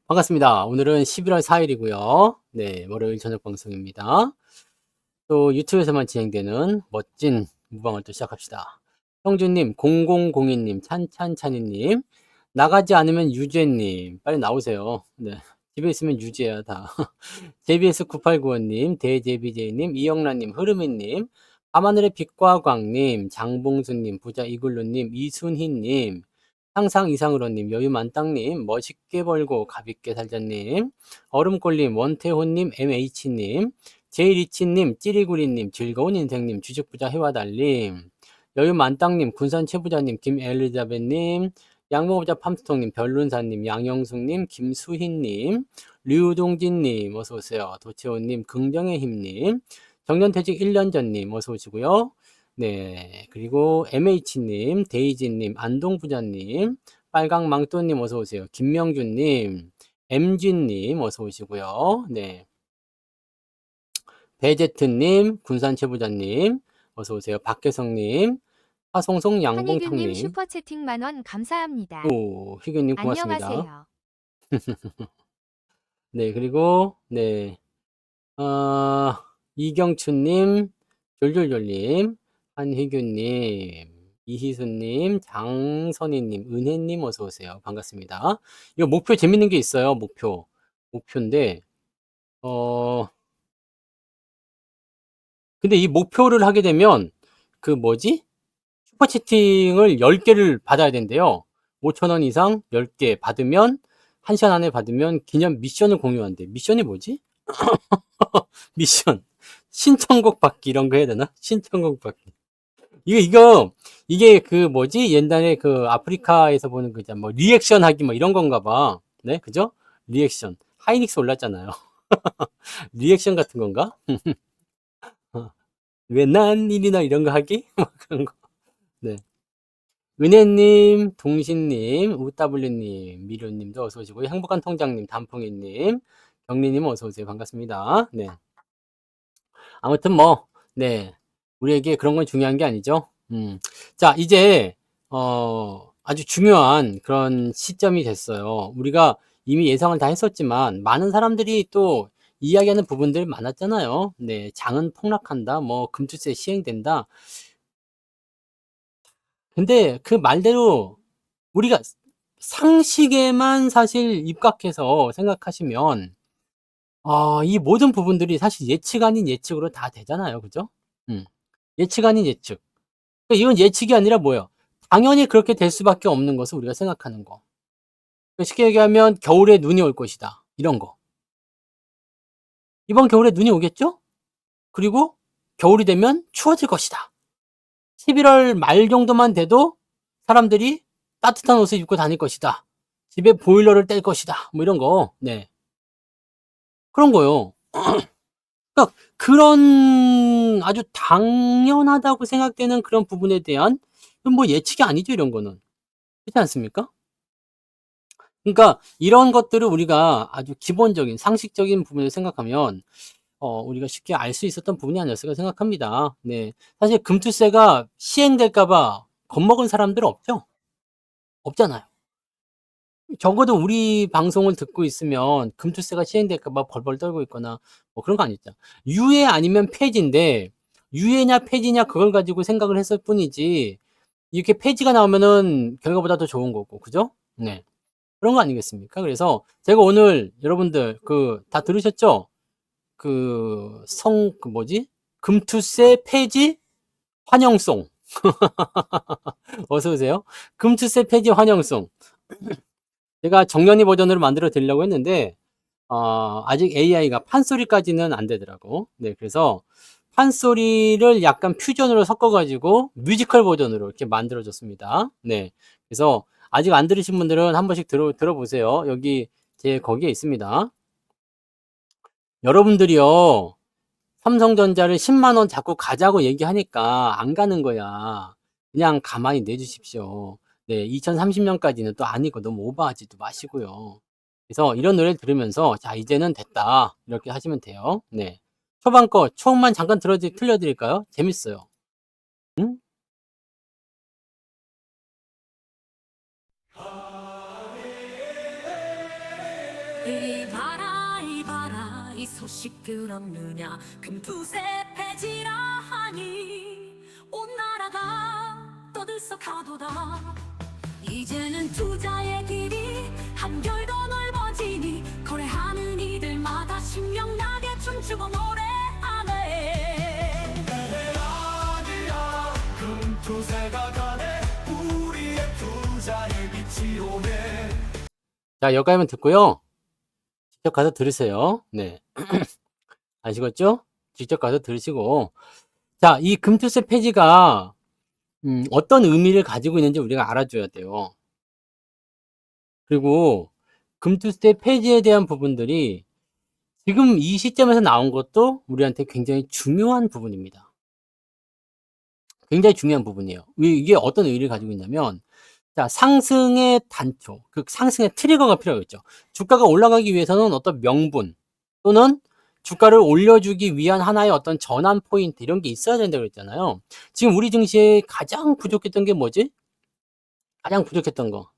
반갑습니다. 오늘은 11월 4일이고요. 네, 월요일 저녁 방송입니다. 또 유튜브에서만 진행되는 멋진 무방을 또 시작합시다. 형주님, 0002님, 찬찬찬이님, 나가지 않으면 유죄님, 빨리 나오세요. 네, 집에 있으면 유죄야, 다. JBS9895님, 대제비제이님, 이영란님, 흐르미님, 밤하늘의 빛과 광님, 장봉수님, 부자 이글루님, 이순희님, 항상 이상으로님, 여유만땅님, 멋있게 벌고 가볍게 살자님, 얼음골님, 원태호님, MH님, 제이리치님, 찌리구리님, 즐거운 인생님, 주식부자 해와달님, 여유만땅님, 군산최부자님, 김엘리자벳님, 양모부자 팜스통님, 별룬사님, 양영숙님, 김수희님, 류동진님, 어서오세요. 도채호님, 긍정의 힘님, 정년퇴직 1년 전님, 어서오시고요. 네, 그리고 MH님, 데이지님, 안동부자님, 빨강망토님 어서오세요. 김명준님, MG님 어서오시고요. 네, 배제트님, 군산최부자님 어서오세요. 박혜성님, 화송송 한혜규님 양봉탕님, 슈퍼채팅 만원 감사합니다. 오, 희규님 고맙습니다. 안녕하세요. 네, 그리고, 네, 이경춘님, 졸졸졸님, 한희규님, 이희수님, 장선희님, 은혜님 어서오세요. 반갑습니다. 이거 목표 재밌는 게 있어요. 목표인데, 어, 근데 이 목표를 하게 되면, 그 뭐지? 슈퍼채팅을 10개를 받아야 된대요. 5,000원 이상 10개 받으면, 1시간 안에 받으면 기념 미션을 공유한대. 미션이 뭐지? 미션. 신청곡 받기 이런 거 해야 되나? 신청곡 받기. 이게 그 뭐지? 옛날에 그 아프리카에서 보는 그 뭐 리액션 하기 뭐 이런 건가 봐. 네, 그죠? 리액션. 하이닉스 올랐잖아요. 리액션 같은 건가? 왜 난 일이나 이런 거 하기? 뭐 그런 거. 네. 은혜님, 동신님, 우따블리님, 미료님도 어서 오시고, 행복한 통장님, 단풍이님, 경리님 어서 오세요. 반갑습니다. 네. 아무튼 뭐, 네. 우리에게 그런 건 중요한 게 아니죠. 자, 이제, 아주 중요한 그런 시점이 됐어요. 우리가 이미 예상을 다 했었지만, 많은 사람들이 또 이야기하는 부분들 많았잖아요. 네. 장은 폭락한다, 뭐, 금투세 시행된다. 근데 그 말대로 우리가 상식에만 사실 입각해서 생각하시면, 이 모든 부분들이 사실 예측 아닌 예측으로 다 되잖아요. 그죠? 음. 예측 아닌 예측. 그러니까 이건 예측이 아니라 뭐예요? 당연히 그렇게 될 수밖에 없는 것을 우리가 생각하는 거. 그러니까 쉽게 얘기하면 겨울에 눈이 올 것이다. 이런 거. 이번 겨울에 눈이 오겠죠? 그리고 겨울이 되면 추워질 것이다. 11월 말 정도만 돼도 사람들이 따뜻한 옷을 입고 다닐 것이다. 집에 보일러를 뗄 것이다. 뭐 이런 거. 네. 그런 거요. 그러니까 그런 아주 당연하다고 생각되는 그런 부분에 대한 뭐 예측이 아니죠, 이런 거는. 그렇지 않습니까? 그러니까 이런 것들을 우리가 아주 기본적인 상식적인 부분을 생각하면 우리가 쉽게 알 수 있었던 부분이 아니었을까 생각합니다. 네. 사실 금투세가 시행될까 봐 겁먹은 사람들은 없죠? 없잖아요. 적어도 우리 방송을 듣고 있으면 금투세가 시행될까 봐 벌벌 떨고 있거나 뭐 그런 거 아니죠. 유예 아니면 폐지인데 유예냐 폐지냐 그걸 가지고 생각을 했을 뿐이지 이렇게 폐지가 나오면은 결과보다 더 좋은 거고. 그죠? 네. 그런 거 아니겠습니까? 그래서 제가 오늘 여러분들 그 다 들으셨죠? 그 뭐지? 금투세 폐지 환영송. 어서 오세요. 금투세 폐지 환영송. 제가 정연이 버전으로 만들어 드리려고 했는데 아직 AI가 판소리까지는 안 되더라고. 네, 그래서 판소리를 약간 퓨전으로 섞어가지고 뮤지컬 버전으로 이렇게 만들어줬습니다. 네, 그래서 아직 안 들으신 분들은 한 번씩 들어보세요. 여기 거기에 있습니다. 여러분들이요, 삼성전자를 10만 원 자꾸 가자고 얘기하니까 안 가는 거야. 그냥 가만히 내주십시오. 네, 2030년까지는 또 아니고 너무 오버하지도 마시고요. 그래서 이런 노래를 들으면서 자, 이제는 됐다. 이렇게 하시면 돼요. 네. 초반 거 초음만 잠깐 틀려드릴까요? 재밌어요. 응? 이봐라 이 소식 들었느냐 금투세 폐지라 하니 온 나라가 떠들썩하도다. 이제는 투자의 길이 한결 더 넓어지니 거래하는 이들마다 신명나게 춤추고 노래하네. 아니야 금투세가 가네 우리의 투자의 빛이 오네. 자, 여기까지만 듣고요. 직접 가서 들으세요. 네. 아시겠죠? 직접 가서 들으시고. 자, 이 금투세 폐지가 어떤 의미를 가지고 있는지 우리가 알아줘야 돼요. 그리고 금투세 폐지에 대한 부분들이 지금 이 시점에서 나온 것도 우리한테 굉장히 중요한 부분입니다. 굉장히 중요한 부분이에요. 이게 어떤 의미를 가지고 있냐면, 자, 상승의 단초, 그 상승의 트리거가 필요하겠죠. 주가가 올라가기 위해서는 어떤 명분 또는 주가를 올려주기 위한 하나의 어떤 전환 포인트 이런 게 있어야 된다고 그랬잖아요. 지금 우리 증시에 가장 부족했던 게 뭐지? 가장 부족했던 거.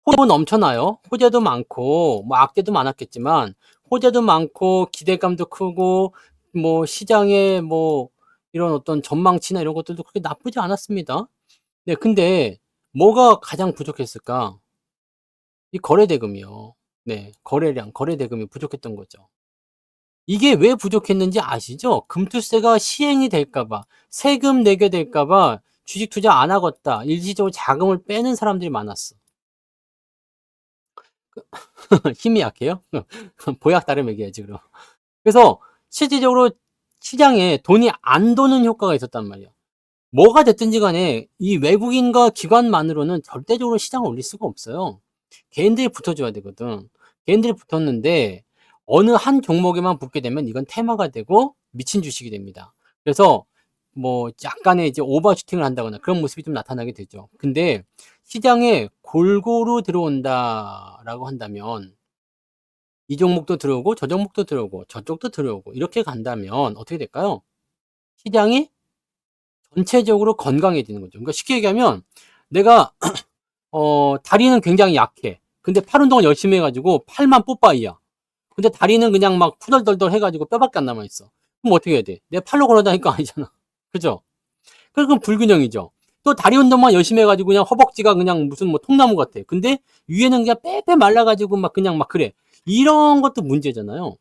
호재도 넘쳐나요. 호재도 많고 뭐 악재도 많았겠지만 호재도 많고 기대감도 크고 뭐 시장에 뭐 이런 어떤 전망치나 이런 것들도 그렇게 나쁘지 않았습니다. 네, 근데 뭐가 가장 부족했을까? 이 거래대금이요. 네, 거래량, 거래대금이 부족했던 거죠. 이게 왜 부족했는지 아시죠? 금투세가 시행이 될까봐, 세금 내게 될까봐 주식 투자 안 하겠다. 일시적으로 자금을 빼는 사람들이 많았어. 힘이 약해요? 보약 다름 얘기해야지, 그럼. 그래서 실질적으로 시장에 돈이 안 도는 효과가 있었단 말이야. 뭐가 됐든지 간에 이 외국인과 기관만으로는 절대적으로 시장을 올릴 수가 없어요. 개인들이 붙어줘야 되거든. 개인들이 붙었는데 어느 한 종목에만 붙게 되면 이건 테마가 되고 미친 주식이 됩니다. 그래서 뭐 약간의 이제 오버슈팅을 한다거나 그런 모습이 좀 나타나게 되죠. 근데 시장에 골고루 들어온다라고 한다면 이 종목도 들어오고 저 종목도 들어오고 저쪽도 들어오고 이렇게 간다면 어떻게 될까요? 시장이 전체적으로 건강해지는 거죠. 그러니까 쉽게 얘기하면 내가 다리는 굉장히 약해. 근데 팔 운동을 열심히 해가지고 팔만 뽀빠이야. 근데 다리는 그냥 막 후덜덜덜 해가지고 뼈밖에 안 남아있어. 그럼 어떻게 해야 돼? 내 팔로 걸어다닐 거 아니잖아. 그죠? 그건 불균형이죠. 또 다리 운동만 열심히 해가지고 그냥 허벅지가 그냥 무슨 뭐 통나무 같아. 근데 위에는 그냥 빼빼 말라가지고 막 그냥 막 그래. 이런 것도 문제잖아요.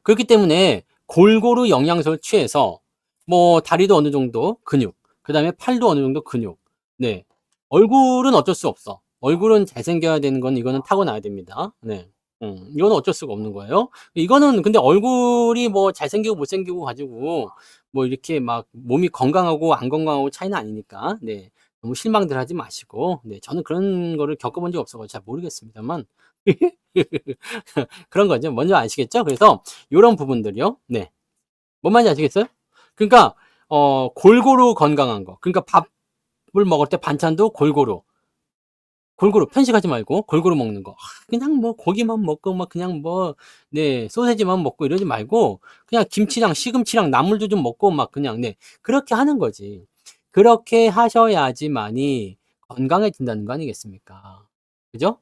그렇기 때문에 골고루 영양소를 취해서 뭐 다리도 어느 정도 근육, 그 다음에 팔도 어느 정도 근육. 네. 얼굴은 어쩔 수 없어. 얼굴은 잘생겨야 되는 건 이거는 타고나야 됩니다. 네. 이거는 어쩔 수가 없는 거예요. 이거는 근데 얼굴이 뭐 잘생기고 못생기고 가지고 뭐 이렇게 막 몸이 건강하고 안 건강하고 차이는 아니니까. 네. 너무 실망들 하지 마시고. 네. 저는 그런 거를 겪어본 적 없어서 잘 모르겠습니다만. 그런 거죠. 먼저 아시겠죠? 그래서 요런 부분들이요. 네. 뭔 말인지 아시겠어요? 그러니까 골고루 건강한 거. 그러니까 밥을 먹을 때 반찬도 골고루 편식하지 말고 골고루 먹는 거. 그냥 뭐 고기만 먹고 막 그냥 뭐 네, 소세지만 먹고 이러지 말고 그냥 김치랑 시금치랑 나물도 좀 먹고 막 그냥 네, 그렇게 하는 거지. 그렇게 하셔야지만이 건강해진다는 거 아니겠습니까? 그죠?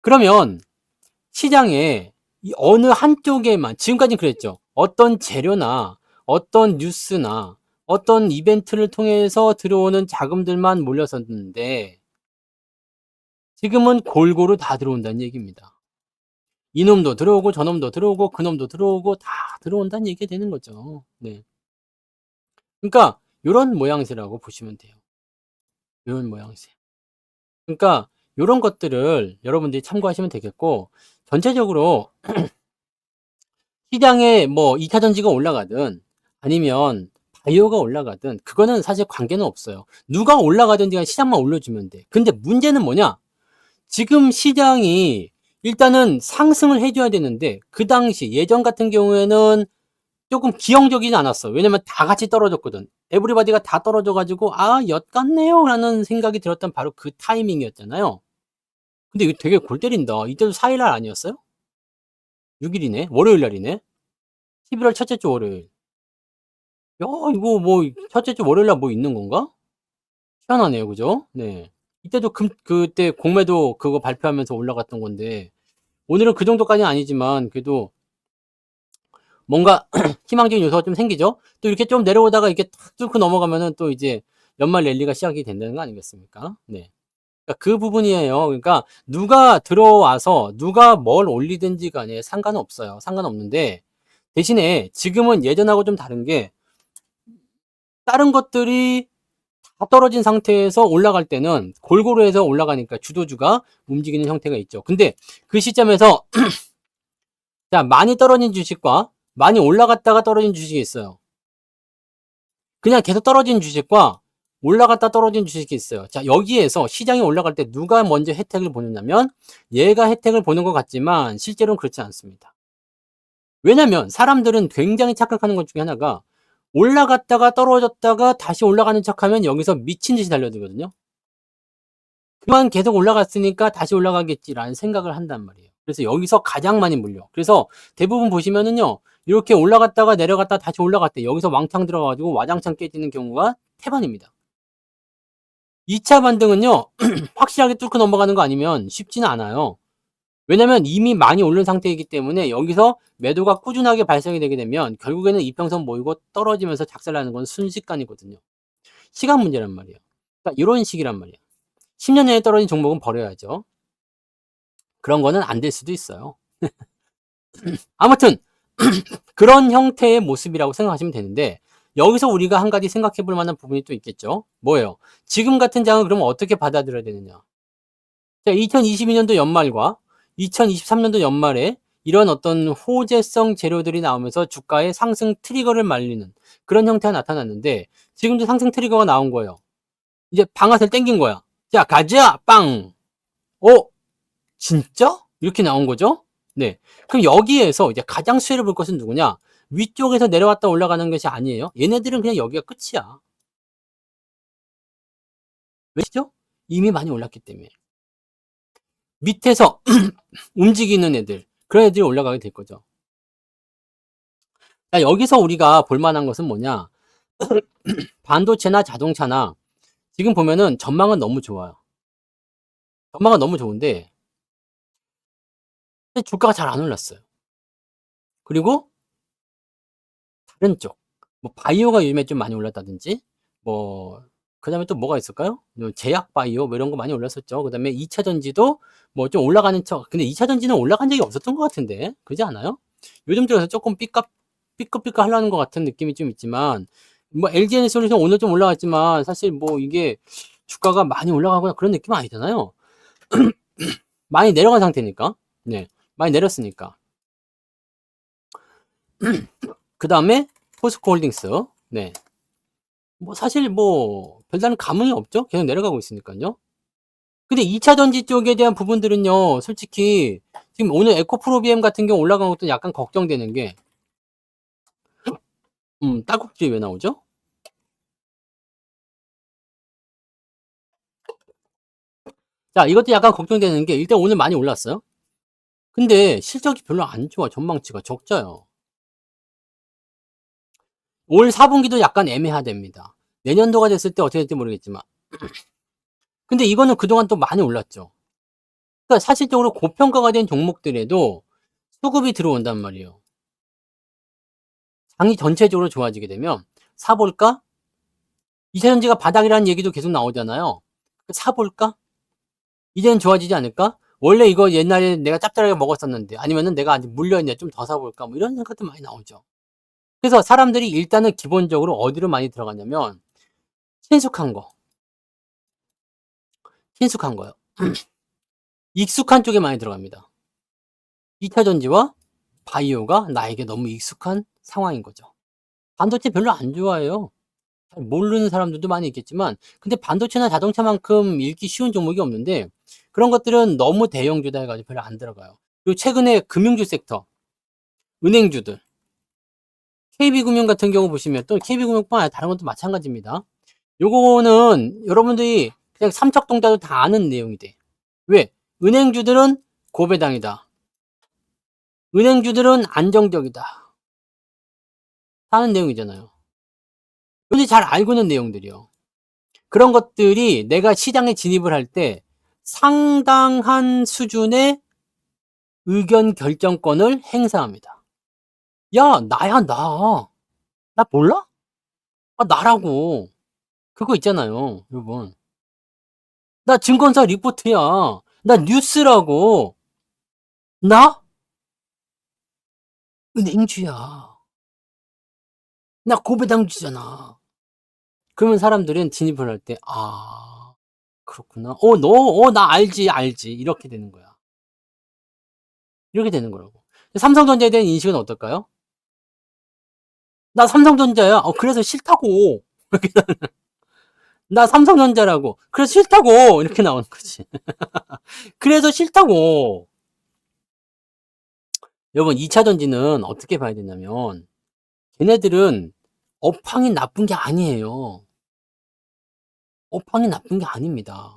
그러면 시장에 이 어느 한쪽에만 지금까지는 그랬죠. 어떤 재료나 어떤 뉴스나 어떤 이벤트를 통해서 들어오는 자금들만 몰렸었는데 지금은 골고루 다 들어온다는 얘기입니다. 이놈도 들어오고 저놈도 들어오고 그놈도 들어오고 다 들어온다는 얘기가 되는 거죠. 네. 그러니까 이런 모양새라고 보시면 돼요. 이런 모양새. 그러니까 이런 것들을 여러분들이 참고하시면 되겠고 전체적으로 시장에 뭐 2차 전지가 올라가든 아니면 바이오가 올라가든 그거는 사실 관계는 없어요. 누가 올라가든지 간에 시장만 올려주면 돼. 근데 문제는 뭐냐? 지금 시장이 일단은 상승을 해줘야 되는데 그 당시 예전 같은 경우에는 조금 기형적이지 않았어. 왜냐면 다 같이 떨어졌거든. 에브리바디가 다 떨어져가지고 아, 엿같네요 라는 생각이 들었던 바로 그 타이밍이었잖아요. 근데 이거 되게 골 때린다. 이때도 4일날 아니었어요? 6일이네. 월요일날이네. 11월 첫째 주 월요일. 야, 이거 뭐 첫째 주 월요일날 뭐 있는 건가? 희한하네요, 그죠? 네. 이때도 그때 공매도 그거 발표하면서 올라갔던 건데, 오늘은 그 정도까지는 아니지만, 그래도 뭔가 희망적인 요소가 좀 생기죠? 또 이렇게 좀 내려오다가 이렇게 탁 뚫고 넘어가면은 또 이제 연말 랠리가 시작이 된다는 거 아니겠습니까? 네. 그러니까 그 부분이에요. 그러니까 누가 들어와서 누가 뭘 올리든지 간에 상관은 없어요. 상관없는데, 대신에 지금은 예전하고 좀 다른 게, 다른 것들이 다 떨어진 상태에서 올라갈 때는 골고루 해서 올라가니까 주도주가 움직이는 형태가 있죠. 근데 그 시점에서 자, 많이 떨어진 주식과 많이 올라갔다가 떨어진 주식이 있어요. 그냥 계속 떨어진 주식과 올라갔다 떨어진 주식이 있어요. 자, 여기에서 시장이 올라갈 때 누가 먼저 혜택을 보느냐면, 얘가 혜택을 보는 것 같지만 실제로는 그렇지 않습니다. 왜냐면 사람들은 굉장히 착각하는 것 중에 하나가, 올라갔다가 떨어졌다가 다시 올라가는 척하면 여기서 미친 듯이 달려들거든요. 그만 계속 올라갔으니까 다시 올라가겠지라는 생각을 한단 말이에요. 그래서 여기서 가장 많이 물려. 그래서 대부분 보시면은요, 이렇게 올라갔다가 내려갔다 다시 올라갔대. 여기서 왕창 들어가가지고 와장창 깨지는 경우가 태반입니다. 2차 반등은요, 확실하게 뚫고 넘어가는 거 아니면 쉽지는 않아요. 왜냐면 이미 많이 오른 상태이기 때문에 여기서 매도가 꾸준하게 발생이 되게 되면 결국에는 이평선 모이고 떨어지면서 작살나는 건 순식간이거든요. 시간 문제란 말이에요. 그러니까 이런 식이란 말이에요. 10년 내에 떨어진 종목은 버려야죠. 그런 거는 안 될 수도 있어요. 아무튼 그런 형태의 모습이라고 생각하시면 되는데, 여기서 우리가 한 가지 생각해 볼 만한 부분이 또 있겠죠. 뭐예요? 지금 같은 장은 그러면 어떻게 받아들여야 되느냐. 자, 2022년도 연말과 2023년도 연말에 이런 어떤 호재성 재료들이 나오면서 주가의 상승 트리거를 말리는 그런 형태가 나타났는데, 지금도 상승 트리거가 나온 거예요. 이제 방아쇠를 땡긴 거야. 자, 가자! 빵! 진짜? 이렇게 나온 거죠? 네. 그럼 여기에서 이제 가장 수혜를 볼 것은 누구냐? 위쪽에서 내려왔다 올라가는 것이 아니에요. 얘네들은 그냥 여기가 끝이야. 왜죠? 이미 많이 올랐기 때문에. 밑에서 움직이는 애들, 그런 애들이 올라가게 될 거죠. 자, 여기서 우리가 볼 만한 것은 뭐냐? 반도체나 자동차나 지금 보면은 전망은 너무 좋아요. 전망은 너무 좋은데 주가가 잘 안 올랐어요. 그리고 다른 쪽, 뭐 바이오가 요즘에 좀 많이 올랐다든지, 뭐 그다음에 또 뭐가 있을까요? 제약 바이오 뭐 이런 거 많이 올랐었죠. 그다음에 2차 전지도 뭐 좀 올라가는 척. 근데 2차 전지는 올라간 적이 없었던 것 같은데, 그렇지 않아요? 요즘 들어서 조금 삐까삐까 하려는 것 같은 느낌이 좀 있지만, 뭐 LG에너지솔루션 오늘 좀 올라갔지만 사실 뭐 이게 주가가 많이 올라가거나 그런 느낌은 아니잖아요. 많이 내려간 상태니까. 네, 많이 내렸으니까. 그 다음에 포스코홀딩스. 네. 뭐 사실 뭐 별다른 감흥이 없죠. 계속 내려가고 있으니까요. 근데 2차 전지 쪽에 대한 부분들은요, 솔직히 지금 오늘 에코프로비엠 같은 경우 올라간 것도 약간 걱정되는 게, 딸꾹질이 왜 나오죠? 자, 이것도 약간 걱정되는 게, 일단 오늘 많이 올랐어요. 근데 실적이 별로 안 좋아. 전망치가 적자요. 올 4분기도 약간 애매하답니다. 내년도가 됐을 때 어떻게 될지 모르겠지만. 근데 이거는 그동안 또 많이 올랐죠. 그러니까 사실적으로 고평가가 된 종목들에도 수급이 들어온단 말이에요. 장이 전체적으로 좋아지게 되면 사볼까? 2차 전지가 바닥이라는 얘기도 계속 나오잖아요. 사볼까? 이제는 좋아지지 않을까? 원래 이거 옛날에 내가 짭짤하게 먹었었는데, 아니면은 내가 아직 물려있는데 좀 더 사볼까? 뭐 이런 생각도 많이 나오죠. 그래서 사람들이 일단은 기본적으로 어디로 많이 들어가냐면, 친숙한 거. 친숙한 거요. 익숙한 쪽에 많이 들어갑니다. 2차 전지와 바이오가 나에게 너무 익숙한 상황인 거죠. 반도체 별로 안 좋아해요. 잘 모르는 사람들도 많이 있겠지만, 근데 반도체나 자동차만큼 읽기 쉬운 종목이 없는데, 그런 것들은 너무 대형주다 해가지고 별로 안 들어가요. 그리고 최근에 금융주 섹터, 은행주들, KB금융 같은 경우 보시면, 또 KB금융뿐만 아니라 다른 것도 마찬가지입니다. 요거는 여러분들이 그냥 삼척동자도 다 아는 내용이 돼. 왜? 은행주들은 고배당이다. 은행주들은 안정적이다. 하는 내용이잖아요. 근데 잘 알고 있는 내용들이요. 그런 것들이 내가 시장에 진입을 할 때 상당한 수준의 의견 결정권을 행사합니다. 야, 나야, 나. 나 몰라? 아, 나라고. 그거 있잖아요, 여러분. 나 증권사 리포트야. 나 뉴스라고. 나? 은행주야. 나 고배당주잖아. 그러면 사람들은 진입을 할 때, 아, 그렇구나. 나 알지. 이렇게 되는 거야. 이렇게 되는 거라고. 삼성전자에 대한 인식은 어떨까요? 나 삼성전자야. 그래서 싫다고. 나 삼성전자라고. 그래서 싫다고. 이렇게 나오는 거지. 그래서 싫다고. 여러분, 2차 전지는 어떻게 봐야 되냐면, 걔네들은 업황이 나쁜 게 아니에요. 업황이 나쁜 게 아닙니다.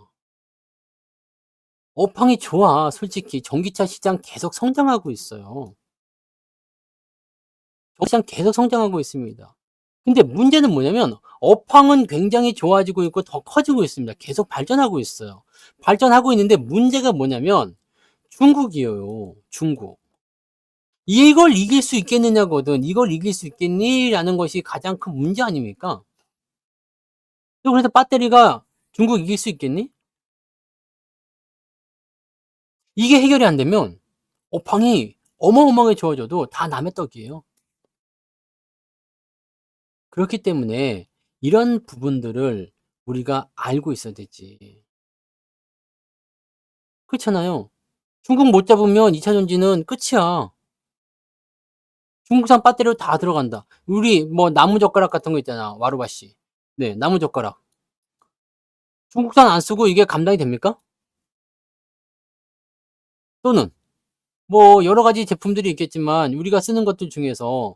업황이 좋아. 솔직히 전기차 시장 계속 성장하고 있어요. 시장 계속 성장하고 있습니다. 근데 문제는 뭐냐면 업황은 굉장히 좋아지고 있고 더 커지고 있습니다. 계속 발전하고 있어요. 발전하고 있는데 문제가 뭐냐면 중국이에요. 중국. 이걸 이길 수 있겠느냐거든. 이걸 이길 수 있겠니? 라는 것이 가장 큰 문제 아닙니까? 그래서 배터리가 중국 이길 수 있겠니? 이게 해결이 안 되면 업황이 어마어마하게 좋아져도 다 남의 떡이에요. 그렇기 때문에 이런 부분들을 우리가 알고 있어야 되지. 그렇잖아요. 중국 못 잡으면 2차 전지는 끝이야. 중국산 배터리로 다 들어간다. 우리 뭐 나무젓가락 같은 거 있잖아. 와루바시. 네, 나무젓가락. 중국산 안 쓰고 이게 감당이 됩니까? 또는 뭐 여러 가지 제품들이 있겠지만 우리가 쓰는 것들 중에서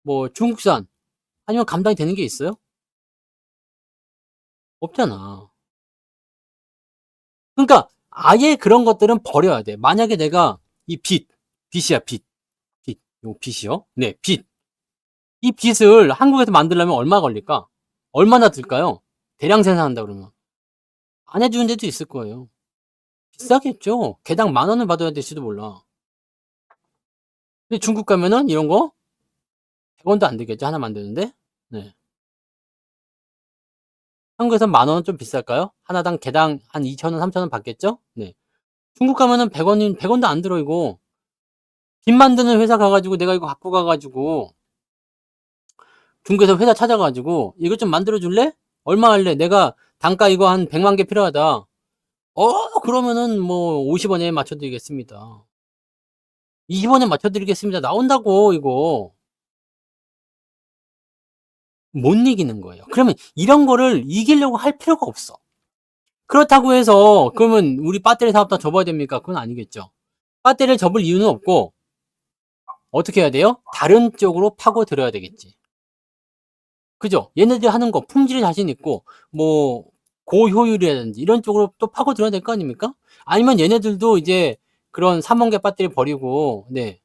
뭐 중국산 아니면 감당이 되는 게 있어요? 없잖아. 그러니까 아예 그런 것들은 버려야 돼. 만약에 내가 이 빚이야, 빚. 요 빚이요? 네, 빚. 이 빚을 한국에서 만들려면 얼마 걸릴까? 얼마나 들까요? 대량 생산한다 그러면. 안 해주는 데도 있을 거예요. 비싸겠죠? 개당 10,000원을 받아야 될지도 몰라. 근데 중국 가면은 이런 거 100원도 안 되겠죠? 하나 만드는데? 네. 한국에서 10,000원은 좀 비쌀까요? 하나당 개당 한 2,000원, 3,000원 받겠죠? 네. 중국 가면은 100원도 안 들어, 이거. 빚 만드는 회사 가가지고 내가 이거 갖고 가가지고 중국에서 회사 찾아가지고 이거 좀 만들어 줄래? 얼마 할래? 내가 단가 이거 한 100만 개 필요하다. 그러면은 뭐 50원에 맞춰드리겠습니다. 20원에 맞춰드리겠습니다. 나온다고 이거. 못 이기는 거예요. 그러면 이런 거를 이기려고 할 필요가 없어. 그렇다고 해서 그러면 우리 배터리 사업 다 접어야 됩니까? 그건 아니겠죠. 배터리를 접을 이유는 없고 어떻게 해야 돼요? 다른 쪽으로 파고들어야 되겠지. 그죠? 얘네들 하는 거 품질이 자신 있고 뭐 고효율이라든지 이런 쪽으로 또 파고들어야 될 거 아닙니까? 아니면 얘네들도 이제 그런 3원계 배터리 버리고 네.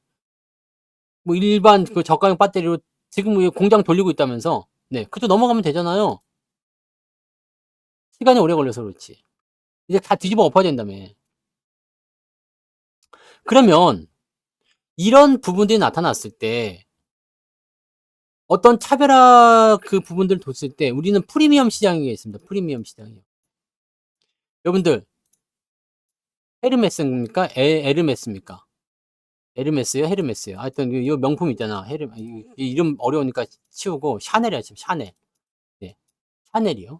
뭐 일반 그 저가형 배터리로 지금 공장 돌리고 있다면서 네. 그쪽 넘어가면 되잖아요. 시간이 오래 걸려서 그렇지. 이제 다 뒤집어 엎어야 된다며. 그러면 이런 부분들이 나타났을 때 어떤 차별화 그 부분들을 뒀을 때 우리는 프리미엄 시장이 있습니다. 프리미엄 시장이요. 여러분들 헤르메스입니까? 에르메스입니까? 에르메스요? 헤르메스요? 하여튼 이 명품 있잖아. 이 이름 어려우니까 치우고 샤넬이야 지금 샤넬. 네, 샤넬이요.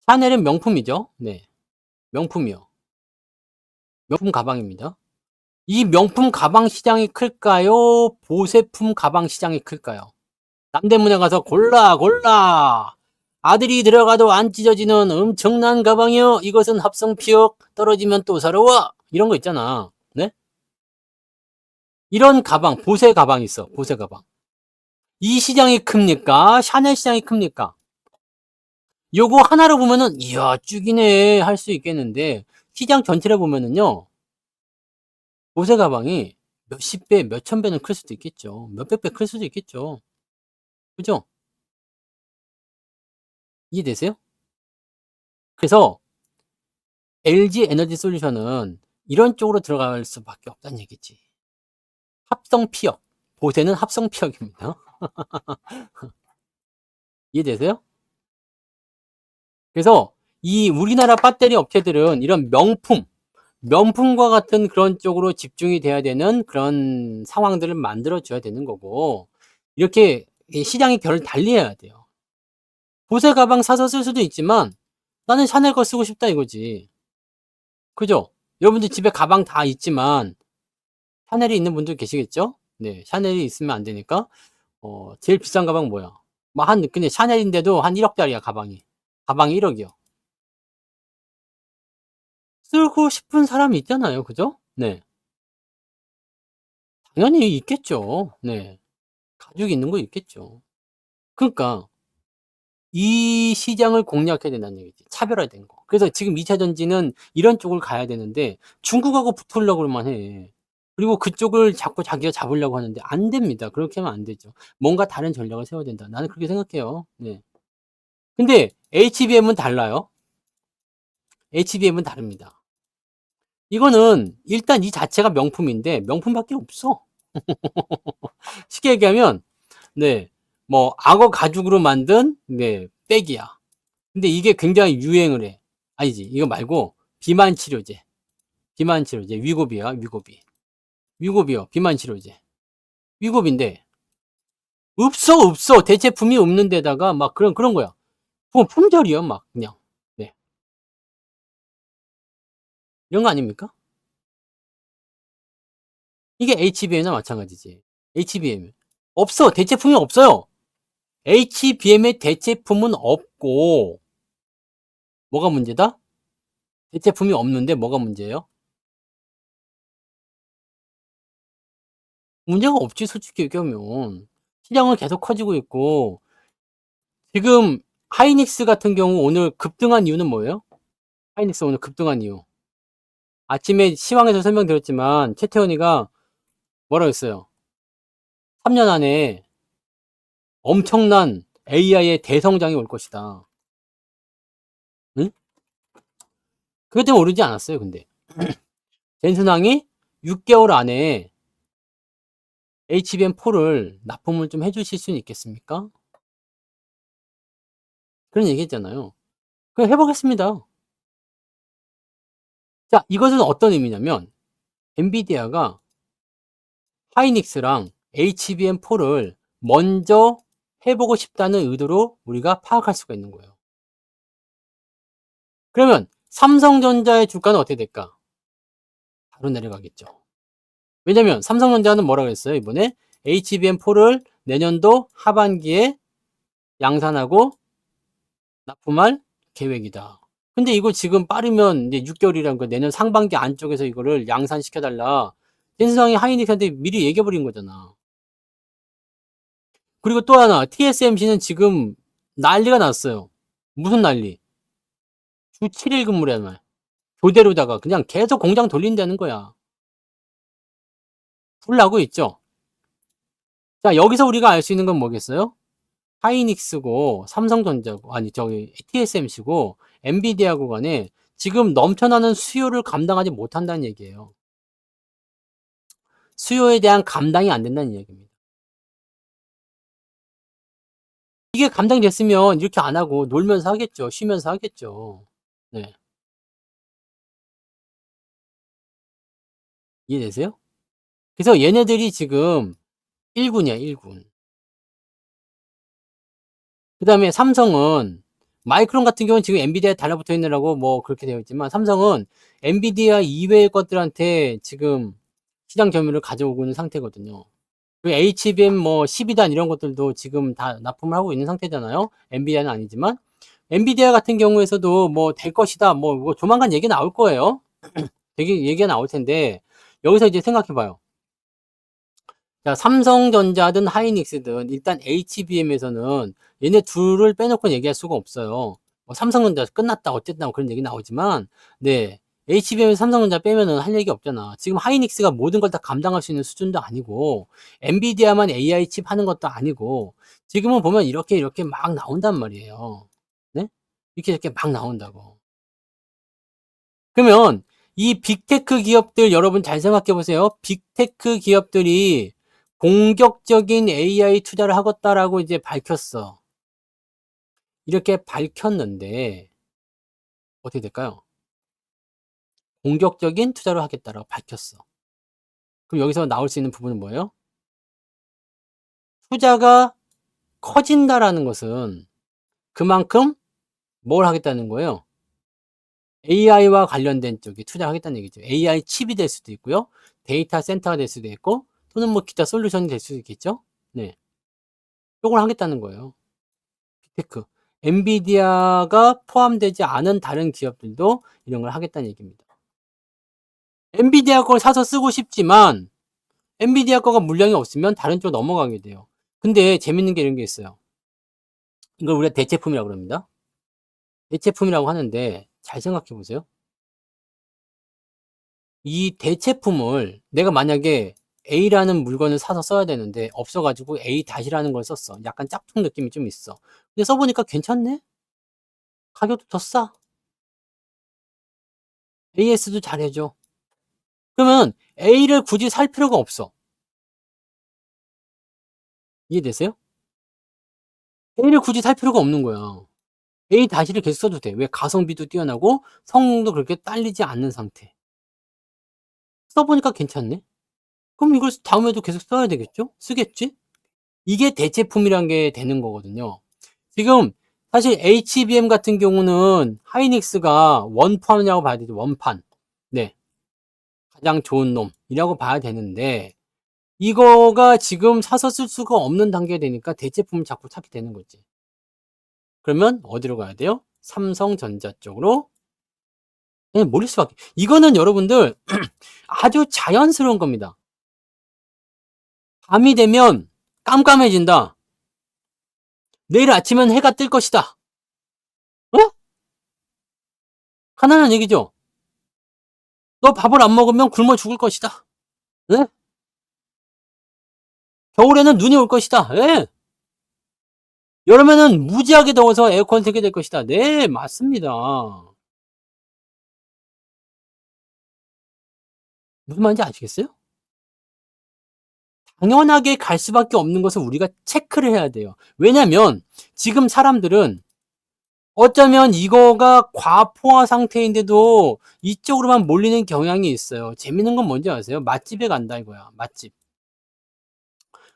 샤넬은 명품이죠. 네, 명품이요. 명품 가방입니다. 이 명품 가방 시장이 클까요? 보세품 가방 시장이 클까요? 남대문에 가서 골라. 아들이 들어가도 안 찢어지는 엄청난 가방이요. 이것은 합성피혁 떨어지면 또 사러 와. 이런 거 있잖아. 네? 이런 가방, 보세 가방 있어. 보세 가방. 이 시장이 큽니까? 샤넬 시장이 큽니까? 요거 하나로 보면은 이야 쭉이네 할 수 있겠는데 시장 전체를 보면은요. 보세 가방이 몇십 배, 몇천 배는 클 수도 있겠죠. 몇백 배 클 수도 있겠죠. 그죠? 이해되세요? 그래서 LG 에너지 솔루션은 이런 쪽으로 들어갈 수밖에 없다는 얘기지. 합성 피혁. 보세는 합성 피혁입니다. 이해되세요? 그래서 이 우리나라 배터리 업체들은 이런 명품과 같은 그런 쪽으로 집중이 돼야 되는 그런 상황들을 만들어 줘야 되는 거고, 이렇게 시장의 결을 달리해야 돼요. 보세 가방 사서 쓸 수도 있지만 나는 샤넬 거 쓰고 싶다 이거지. 그죠? 여러분들 집에 가방 다 있지만 샤넬이 있는 분들 계시겠죠? 네, 샤넬이 있으면 안 되니까. 제일 비싼 가방 뭐야? 근데 샤넬인데도 한 1억짜리야, 가방이. 가방이 1억이요. 쓰고 싶은 사람이 있잖아요. 그죠? 네. 당연히 있겠죠. 네. 가죽이 있는 거 있겠죠. 그러니까 이 시장을 공략해야 된다는 얘기지. 차별화된 거. 그래서 지금 2차 전지는 이런 쪽을 가야 되는데 중국하고 붙으려고만 해. 그리고 그쪽을 자꾸 자기가 잡으려고 하는데 안 됩니다. 그렇게 하면 안 되죠. 뭔가 다른 전략을 세워야 된다. 나는 그렇게 생각해요. 네. 근데 HBM은 달라요. HBM은 다릅니다. 이거는 일단 이 자체가 명품인데 명품밖에 없어. 쉽게 얘기하면 네, 뭐 악어 가죽으로 만든 백이야. 근데 이게 굉장히 유행을 해. 아니지, 이거 말고 비만 치료제. 위고비야, 위고비. 위고비요, 비만 치료제. 위고비인데 없어. 대체품이 없는 데다가 막 그런 거야. 품절이요, 막 그냥. 네. 이런 거 아닙니까? 이게 HBM이나 마찬가지지. HBM. 없어. 대체품이 없어요. HBM의 대체품은 없고, 뭐가 문제다? 대체품이 없는데 뭐가 문제예요? 문제가 없지, 솔직히 얘기하면. 시장은 계속 커지고 있고, 지금 하이닉스 같은 경우 오늘 급등한 이유는 뭐예요? 하이닉스 오늘 급등한 이유. 아침에 시황에서 설명드렸지만, 최태원이가 뭐라고 했어요? 3년 안에 엄청난 AI의 대성장이 올 것이다. 응? 그것 때문에 오르지 않았어요, 근데. 젠슨항이 6개월 안에 HBM4를 납품을 좀 해주실 수는 있겠습니까? 그런 얘기 했잖아요. 그럼 해보겠습니다. 자, 이것은 어떤 의미냐면, 엔비디아가 하이닉스랑 HBM4를 먼저 해보고 싶다는 의도로 우리가 파악할 수가 있는 거예요. 그러면 삼성전자의 주가는 어떻게 될까? 바로 내려가겠죠. 왜냐면 삼성전자는 뭐라고 했어요? 이번에 HBM4를 내년도 하반기에 양산하고 납품할 계획이다. 근데 이거 지금 빠르면 이제 6개월이란 거, 내년 상반기 안쪽에서 이거를 양산시켜달라. 젠슨항이 하이닉스한테 미리 얘기해버린 거잖아. 그리고 또 하나, TSMC는 지금 난리가 났어요. 무슨 난리? 주 7일 근무라는 말. 교대로다가 그냥 계속 공장 돌린다는 거야. 불 나고 있죠? 자, 여기서 우리가 알 수 있는 건 뭐겠어요? 하이닉스고, 삼성전자고, TSMC고, 엔비디아고 간에 지금 넘쳐나는 수요를 감당하지 못한다는 얘기예요. 수요에 대한 감당이 안 된다는 이야기입니다. 이게 감당됐으면 이렇게 안 하고 놀면서 하겠죠. 쉬면서 하겠죠. 네. 이해되세요? 그래서 얘네들이 지금 1군이야, 1군. 그 다음에 삼성은, 마이크론 같은 경우는 지금 엔비디아에 달라붙어 있느라고 뭐 그렇게 되어 있지만, 삼성은 엔비디아 이외의 것들한테 지금 시장 점유율을 가져오고 있는 상태거든요. 그 HBM 뭐 12단 이런 것들도 지금 다 납품을 하고 있는 상태잖아요. 엔비디아는 아니지만. 엔비디아 같은 경우에서도 뭐 될 것이다. 뭐 조만간 얘기 나올 거예요. 되게 얘기가 나올 텐데, 여기서 이제 생각해 봐요. 자, 삼성전자든 하이닉스든 일단 HBM에서는 얘네 둘을 빼놓고 얘기할 수가 없어요. 뭐 삼성전자 끝났다 어쨌다 뭐 그런 얘기 나오지만, 네, HBM에서 삼성전자 빼면은 할 얘기 없잖아. 지금 하이닉스가 모든 걸 다 감당할 수 있는 수준도 아니고, 엔비디아만 AI 칩 하는 것도 아니고, 지금은 보면 이렇게 막 나온단 말이에요. 네? 이렇게 막 나온다고. 그러면 이 빅테크 기업들 여러분 잘 생각해 보세요. 빅테크 기업들이 공격적인 AI 투자를 하겠다라고 이제 밝혔어. 이렇게 밝혔는데 어떻게 될까요? 공격적인 투자를 하겠다라고 밝혔어. 그럼 여기서 나올 수 있는 부분은 뭐예요? 투자가 커진다라는 것은 그만큼 뭘 하겠다는 거예요? AI와 관련된 쪽에 투자하겠다는 얘기죠. AI 칩이 될 수도 있고요. 데이터 센터가 될 수도 있고 또는 뭐 기타 솔루션이 될 수도 있겠죠. 네. 요걸 하겠다는 거예요. 빅테크. 엔비디아가 포함되지 않은 다른 기업들도 이런 걸 하겠다는 얘기입니다. 엔비디아 걸 사서 쓰고 싶지만 엔비디아 거가 물량이 없으면 다른 쪽 넘어가게 돼요. 근데 재밌는 게 이런 게 있어요. 이걸 우리가 대체품이라고 그럽니다. 대체품이라고 하는데 잘 생각해 보세요. 이 대체품을 내가 만약에 A라는 물건을 사서 써야 되는데 없어가지고 A-라는 걸 썼어. 약간 짝퉁 느낌이 좀 있어. 근데 써보니까 괜찮네? 가격도 더 싸. AS도 잘해줘. 그러면 A를 굳이 살 필요가 없어. 이해되세요? A를 굳이 살 필요가 없는 거야. A-를 계속 써도 돼. 왜? 가성비도 뛰어나고 성능도 그렇게 딸리지 않는 상태. 써보니까 괜찮네? 그럼 이걸 다음에도 계속 써야 되겠죠? 쓰겠지? 이게 대체품이란 게 되는 거거든요. 지금 사실 HBM 같은 경우는 하이닉스가 원판이라고 봐야 되죠. 원판. 네. 가장 좋은 놈이라고 봐야 되는데 이거가 지금 사서 쓸 수가 없는 단계가 되니까 대체품을 자꾸 찾게 되는 거지. 그러면 어디로 가야 돼요? 삼성전자 쪽으로 몰릴 수밖에. 이거는 여러분들 아주 자연스러운 겁니다. 밤이 되면 깜깜해진다. 내일 아침엔 해가 뜰 것이다. 어? 가난한 얘기죠. 너 밥을 안 먹으면 굶어 죽을 것이다. 네? 겨울에는 눈이 올 것이다. 네. 여름에는 무지하게 더워서 에어컨 틀게 될 것이다. 네, 맞습니다. 무슨 말인지 아시겠어요? 당연하게 갈 수밖에 없는 것을 우리가 체크를 해야 돼요. 왜냐면 지금 사람들은 어쩌면 이거가 과포화 상태인데도 이쪽으로만 몰리는 경향이 있어요. 재밌는 건 뭔지 아세요? 맛집에 간다 이거야. 맛집.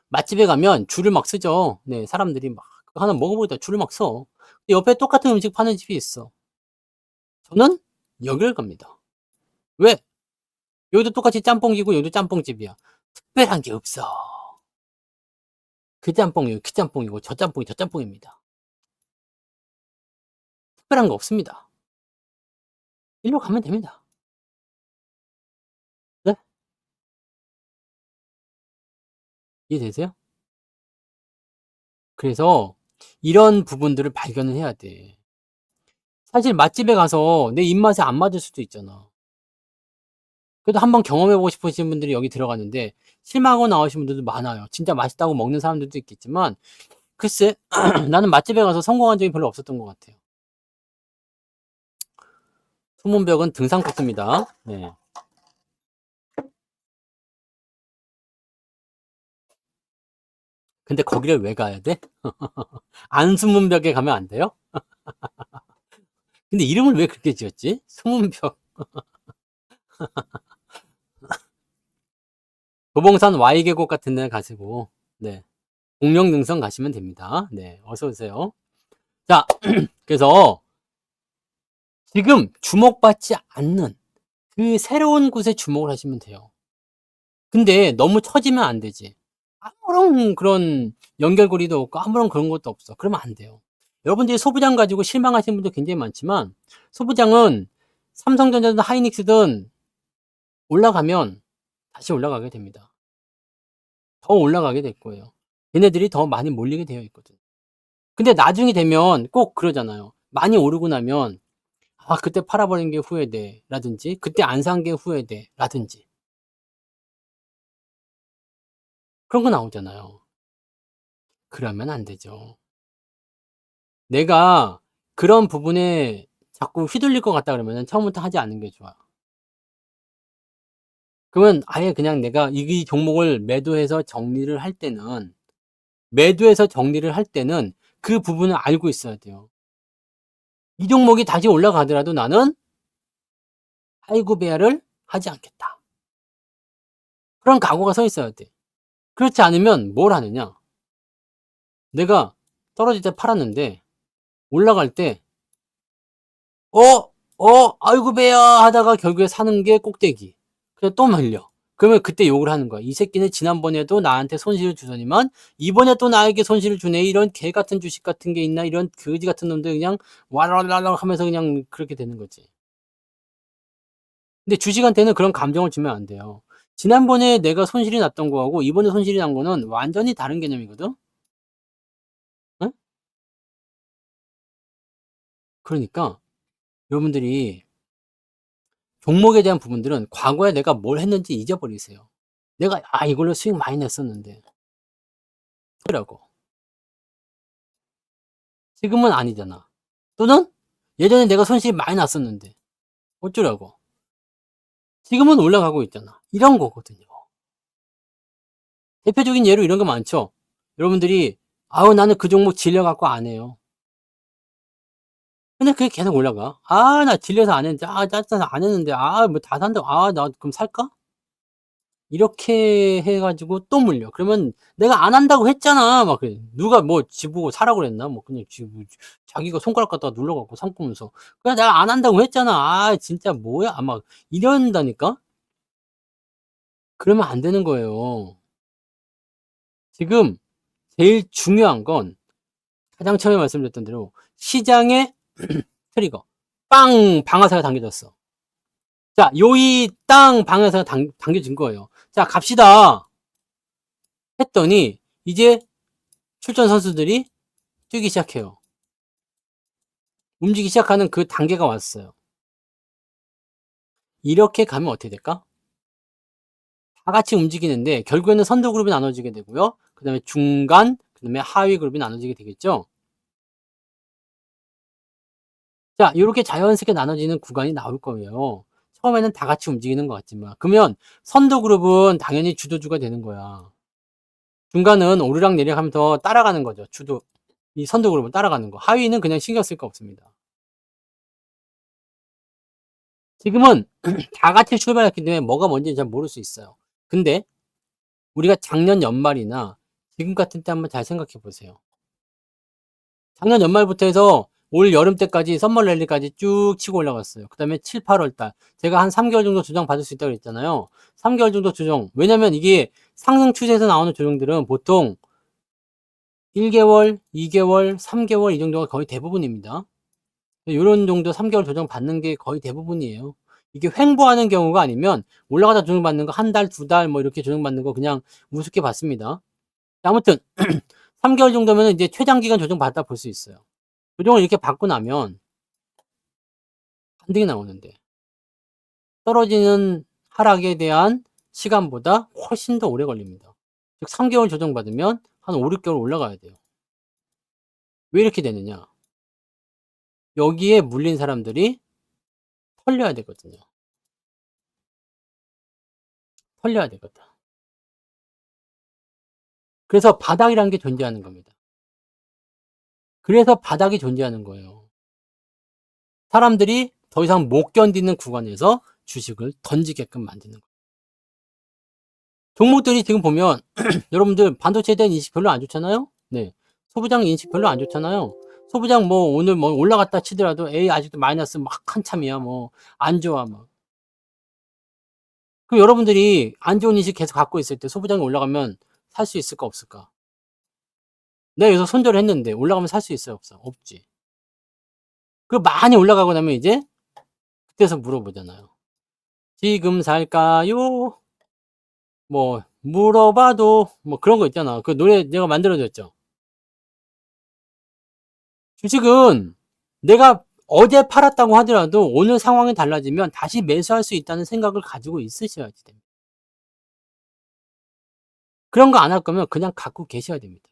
맛집에 가면 줄을 막 서죠. 네, 사람들이 막 하나 먹어보다 줄을 막 서. 옆에 똑같은 음식 파는 집이 있어. 저는 여기를 갑니다. 왜? 여기도 똑같이 짬뽕이고 여기도 짬뽕집이야. 특별한 게 없어. 그 짬뽕이 그 짬뽕이고 저 짬뽕이 저 짬뽕입니다. 특별한 거 없습니다. 일로 가면 됩니다. 네? 이해되세요? 그래서 이런 부분들을 발견을 해야 돼. 사실 맛집에 가서 내 입맛에 안 맞을 수도 있잖아. 그래도 한번 경험해보고 싶으신 분들이 여기 들어갔는데 실망하고 나오신 분들도 많아요. 진짜 맛있다고 먹는 사람들도 있겠지만 글쎄 나는 맛집에 가서 성공한 적이 별로 없었던 것 같아요. 소문벽은 등산 코스입니다. 네. 근데 거기를 왜 가야 돼? 안수문벽에 가면 안 돼요? 근데 이름을 왜 그렇게 지었지? 수문벽. 도봉산 Y계곡 같은 데 가시고, 네. 공룡능선 가시면 됩니다. 네. 어서오세요. 자, 그래서 지금 주목받지 않는 그 새로운 곳에 주목을 하시면 돼요. 근데 너무 처지면 안 되지. 아무런 그런 연결고리도 없고 아무런 그런 것도 없어. 그러면 안 돼요. 여러분들이 소부장 가지고 실망하시는 분도 굉장히 많지만 소부장은 삼성전자든 하이닉스든 올라가면 다시 올라가게 됩니다. 더 올라가게 될 거예요. 얘네들이 더 많이 몰리게 되어 있거든. 근데 나중에 되면 꼭 그러잖아요. 많이 오르고 나면 아 그때 팔아버린 게 후회돼 라든지 그때 안 산 게 후회돼 라든지 그런 거 나오잖아요. 그러면 안 되죠. 내가 그런 부분에 자꾸 휘둘릴 것 같다 그러면 처음부터 하지 않는 게 좋아요. 그러면 아예 그냥 내가 이 종목을 매도해서 정리를 할 때는 그 부분을 알고 있어야 돼요. 이 종목이 다시 올라가더라도 나는 아이고 배야를 하지 않겠다. 그런 각오가 서 있어야 돼. 그렇지 않으면 뭘 하느냐? 내가 떨어질 때 팔았는데 올라갈 때 아이고 배야 하다가 결국에 사는 게 꼭대기. 그냥 또 말려. 그러면 그때 욕을 하는 거야. 이 새끼는 지난번에도 나한테 손실을 주더니만 이번에 또 나에게 손실을 주네. 이런 개 같은 주식 같은 게 있나? 이런 거지 같은 놈들 그냥 와랄랄랄 하면서 그냥 그렇게 되는 거지. 근데 주식한테는 그런 감정을 주면 안 돼요. 지난번에 내가 손실이 났던 거하고 이번에 손실이 난 거는 완전히 다른 개념이거든? 응? 그러니까 여러분들이 종목에 대한 부분들은 과거에 내가 뭘 했는지 잊어버리세요. 내가 이걸로 수익 많이 냈었는데 라고 지금은 아니잖아. 또는 예전에 내가 손실이 많이 났었는데 어쩌라고 지금은 올라가고 있잖아. 이런 거거든요. 대표적인 예로 이런 거 많죠. 여러분들이 나는 그 종목 질려갖고 안 해요. 근데 그게 계속 올라가. 나 질려서 안 했는데 짜증나서 안 했는데 뭐 다 산다고 나 그럼 살까? 이렇게 해 가지고 또 물려. 그러면 "내가 안 한다고 했잖아." 막 그래. 누가 뭐 지 보고 사라고 그랬나? 뭐 그냥 자기가 손가락 갖다가 눌러 갖고 삼으면서 "그냥 내가 안 한다고 했잖아. 진짜 뭐야?" 막 이런다니까? 그러면 안 되는 거예요. 지금 제일 중요한 건 가장 처음에 말씀드렸던 대로 시장의 트리거. 빵! 방아쇠가 당겨졌어. 자, 요이 땅 방아쇠가 당겨진 거예요. 자, 갑시다. 했더니 이제 출전 선수들이 뛰기 시작해요. 움직이기 시작하는 그 단계가 왔어요. 이렇게 가면 어떻게 될까? 다 같이 움직이는데 결국에는 선두 그룹이 나눠지게 되고요. 그 다음에 중간, 그 다음에 하위 그룹이 나눠지게 되겠죠. 자, 이렇게 자연스럽게 나눠지는 구간이 나올 거예요. 처음에는 다 같이 움직이는 것 같지만 그러면 선두 그룹은 당연히 주도주가 되는 거야. 중간은 오르락내리락 하면서 따라가는 거죠. 이 선두 그룹은 따라가는 거. 하위는 그냥 신경 쓸 거 없습니다. 지금은 다 같이 출발했기 때문에 뭐가 뭔지 잘 모를 수 있어요. 근데 우리가 작년 연말이나 지금 같은 때 한번 잘 생각해 보세요. 작년 연말부터 해서 올 여름 때까지 썸머 랠리까지 쭉 치고 올라갔어요. 그 다음에 7, 8월 달. 제가 한 3개월 정도 조정 받을 수 있다고 그랬잖아요. 3개월 정도 조정. 왜냐면 이게 상승 추세에서 나오는 조정들은 보통 1개월, 2개월, 3개월 이 정도가 거의 대부분입니다. 요런 정도 3개월 조정 받는 게 거의 대부분이에요. 이게 횡보하는 경우가 아니면 올라가다 조정받는 거 한 달, 2달 뭐 이렇게 조정받는 거 그냥 우습게 받습니다. 아무튼 3개월 정도면 이제 최장기간 조정 받았다 볼 수 있어요. 조정을 이렇게 받고 나면 반등이 나오는데 떨어지는 하락에 대한 시간보다 훨씬 더 오래 걸립니다. 즉 3개월 조정 받으면 한 5, 6개월 올라가야 돼요. 왜 이렇게 되느냐? 여기에 물린 사람들이 털려야 되거든요. 털려야 되거든. 그래서 바닥이라는 게 존재하는 겁니다. 그래서 바닥이 존재하는 거예요. 사람들이 더 이상 못 견디는 구간에서 주식을 던지게끔 만드는 거예요. 종목들이 지금 보면 여러분들 반도체에 대한 인식 별로 안 좋잖아요. 네. 소부장 인식 별로 안 좋잖아요. 소부장 뭐 오늘 뭐 올라갔다 치더라도 아직도 마이너스 막 한참이야 뭐 안 좋아 막. 그럼 여러분들이 안 좋은 인식 계속 갖고 있을 때 소부장이 올라가면 살 수 있을까 없을까? 내가 여기서 손절을 했는데 올라가면 살 수 있어요 없어? 없지. 그 많이 올라가고 나면 이제 그때서 물어보잖아요. 지금 살까요? 뭐 물어봐도 뭐 그런 거 있잖아. 그 노래 내가 만들어 줬죠. 주식은 내가 어제 팔았다고 하더라도 오늘 상황이 달라지면 다시 매수할 수 있다는 생각을 가지고 있으셔야지 됩니다. 그런 거 안 할 거면 그냥 갖고 계셔야 됩니다.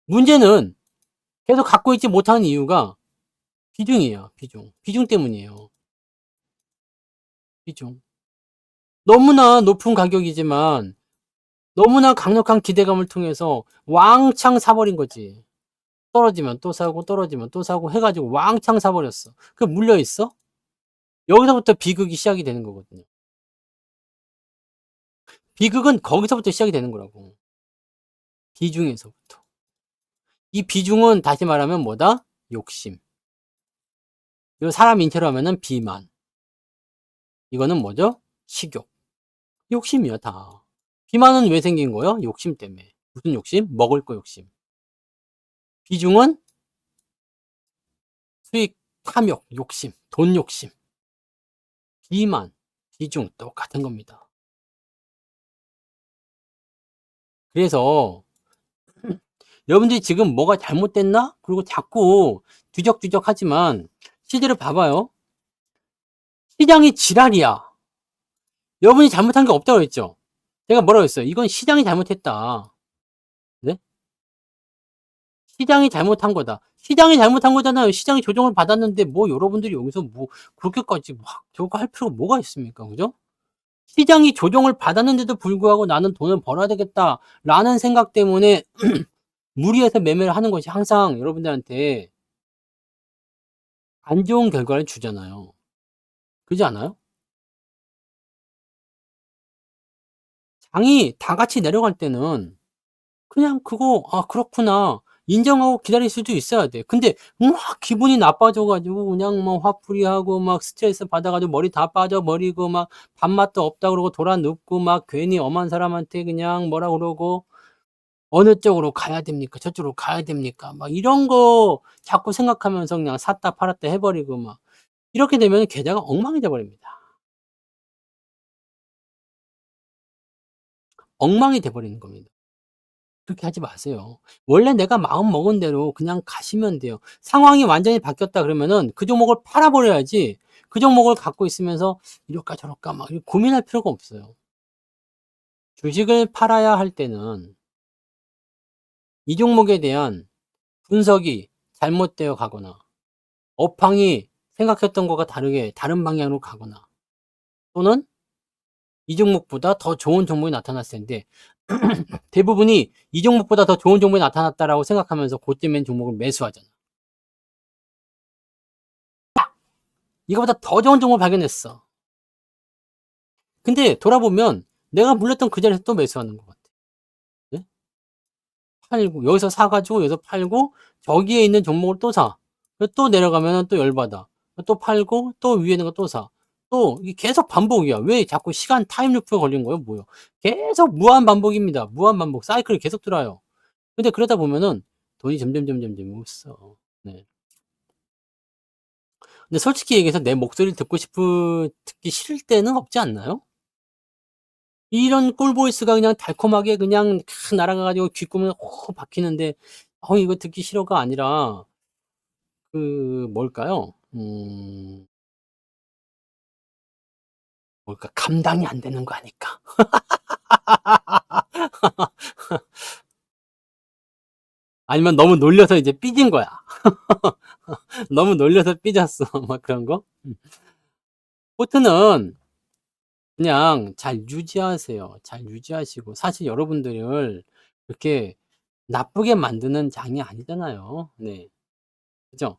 문제는 계속 갖고 있지 못하는 이유가 비중이에요. 비중 때문이에요. 비중. 너무나 높은 가격이지만 너무나 강력한 기대감을 통해서 왕창 사버린 거지. 떨어지면 또 사고 떨어지면 또 사고 해가지고 왕창 사버렸어. 그 물려있어? 여기서부터 비극이 시작이 되는 거거든요. 비극은 거기서부터 시작이 되는 거라고. 비중에서부터. 이 비중은 다시 말하면 뭐다? 욕심. 이거 사람 인체로 하면은 비만. 이거는 뭐죠? 식욕. 욕심이야, 다. 비만은 왜 생긴 거예요? 욕심 때문에. 무슨 욕심? 먹을 거 욕심. 비중은 수익, 탐욕, 욕심, 돈 욕심. 비만, 비중 똑같은 겁니다. 그래서 여러분들이 지금 뭐가 잘못됐나? 그리고 자꾸 뒤적뒤적 하지만 실제로 봐봐요. 시장이 지랄이야. 여러분이 잘못한 게 없다고 했죠? 제가 뭐라고 했어요? 이건 시장이 잘못했다. 네? 시장이 잘못한 거다. 시장이 잘못한 거잖아요. 시장이 조정을 받았는데 뭐 여러분들이 여기서 뭐 그렇게까지 막 저거 할 필요가 뭐가 있습니까? 그죠? 시장이 조정을 받았는데도 불구하고 나는 돈을 벌어야 되겠다라는 생각 때문에 무리해서 매매를 하는 것이 항상 여러분들한테 안 좋은 결과를 주잖아요. 그렇지 않아요? 장이 다 같이 내려갈 때는 그냥 그거 그렇구나 인정하고 기다릴 수도 있어야 돼. 근데 막 기분이 나빠져 가지고 그냥 막 화풀이하고 막 스트레스 받아 가지고 머리 다 빠져버리고 막 밥맛도 없다 그러고 돌아 눕고 막 괜히 엄한 사람한테 그냥 뭐라 그러고 어느 쪽으로 가야 됩니까? 저쪽으로 가야 됩니까? 막 이런 거 자꾸 생각하면서 그냥 샀다 팔았다 해 버리고 막 이렇게 되면 계좌가 엉망이 돼 버립니다. 엉망이 돼 버리는 겁니다. 그렇게 하지 마세요. 원래 내가 마음 먹은 대로 그냥 가시면 돼요. 상황이 완전히 바뀌었다 그러면은 그 종목을 팔아 버려야지 그 종목을 갖고 있으면서 이럴까 저럴까 막 이렇게 고민할 필요가 없어요. 주식을 팔아야 할 때는 이 종목에 대한 분석이 잘못되어 가거나 업황이 생각했던 것과 다르게 다른 방향으로 가거나 또는 이 종목보다 더 좋은 종목이 나타났을 텐데 대부분이 이 종목보다 더 좋은 종목이 나타났다라고 생각하면서 고점인 종목을 매수하잖아. 이거보다 더 좋은 종목을 발견했어. 근데 돌아보면 내가 물렸던 그 자리에서 또 매수하는 것 같아. 네? 팔고 여기서 사가지고 여기서 팔고 저기에 있는 종목을 또 사. 또 내려가면 또 열받아. 또 팔고 또 위에 있는 거 또 사. 또 이게 계속 반복이야. 왜 자꾸 시간 타임루프가 걸린 거예요? 뭐요? 계속 무한 반복입니다. 무한 반복. 사이클이 계속 돌아요. 근데 그러다 보면은 돈이 점점 없어. 네. 근데 솔직히 얘기해서 내 목소리를 듣기 싫을 때는 없지 않나요? 이런 꿀보이스가 그냥 달콤하게 그냥 탁 날아가가지고 귓구멍에 콕 박히는데 이거 듣기 싫어가 아니라 그 뭘까요? 뭘까? 감당이 안 되는 거 아닐까? 아니면 너무 놀려서 이제 삐진 거야. 너무 놀려서 삐졌어. 막 그런 거? 포트는 그냥 잘 유지하세요. 잘 유지하시고 사실 여러분들을 그렇게 나쁘게 만드는 장이 아니잖아요. 네. 그죠?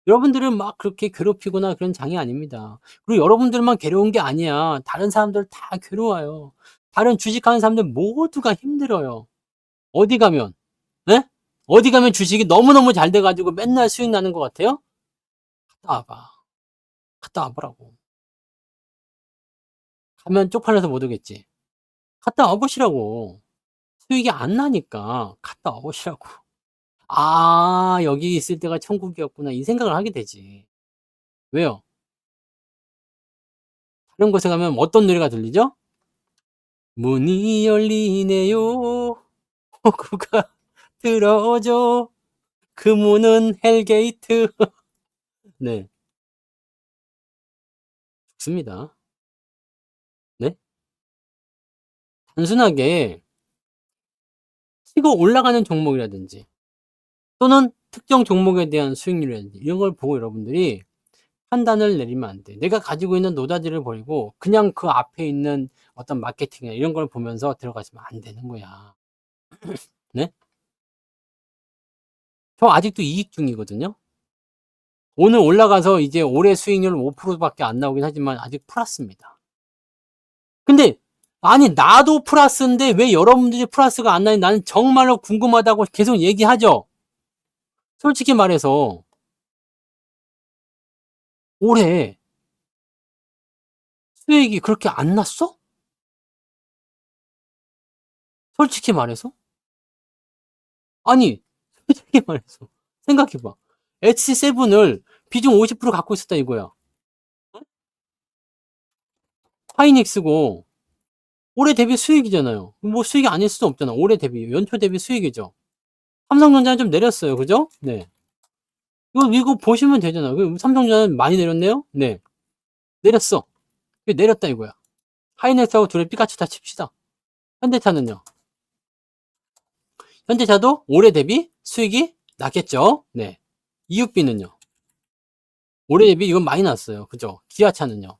여러분들을 막 그렇게 괴롭히거나 그런 장이 아닙니다. 그리고 여러분들만 괴로운 게 아니야. 다른 사람들 다 괴로워요. 다른 주식하는 사람들 모두가 힘들어요. 어디 가면, 예? 어디 가면 주식이 너무너무 잘 돼 가지고 맨날 수익 나는 것 같아요? 갔다 와봐. 갔다 와보라고. 가면 쪽팔려서 못 오겠지. 갔다 와보시라고. 수익이 안 나니까 갔다 와보시라고. 여기 있을 때가 천국이었구나. 이 생각을 하게 되지. 왜요? 다른 곳에 가면 어떤 노래가 들리죠? 문이 열리네요. 호구가 들어오죠. 그 문은 헬게이트. 네, 좋습니다. 네? 단순하게 치고 올라가는 종목이라든지 또는 특정 종목에 대한 수익률이라든지 이런 걸 보고 여러분들이 판단을 내리면 안 돼. 내가 가지고 있는 노다지를 버리고 그냥 그 앞에 있는 어떤 마케팅이나 이런 걸 보면서 들어가시면 안 되는 거야. 네? 저 아직도 이익 중이거든요. 오늘 올라가서 이제 올해 수익률 5%밖에 안 나오긴 하지만 아직 플러스입니다. 근데 아니 나도 플러스인데 왜 여러분들이 플러스가 안 나니? 나는 정말로 궁금하다고 계속 얘기하죠. 솔직히 말해서 올해 수익이 그렇게 안 났어? 솔직히 말해서? 아니 솔직히 말해서 생각해봐. H7을 비중 50% 갖고 있었다 이거야. 하이닉스고 올해 대비 수익이잖아요. 뭐 수익이 아닐 수도 없잖아. 올해 대비 연초 대비 수익이죠. 삼성전자는 좀 내렸어요. 그죠? 네. 이거 보시면 되잖아. 삼성전자는 많이 내렸네요? 네. 내렸어. 내렸다 이거야. 하이닉스하고 둘의 삐까치 다 칩시다. 현대차는요? 현대차도 올해 대비 수익이 낮겠죠? 네. EUB는요? 올해 대비 이건 많이 났어요. 그죠? 기아차는요?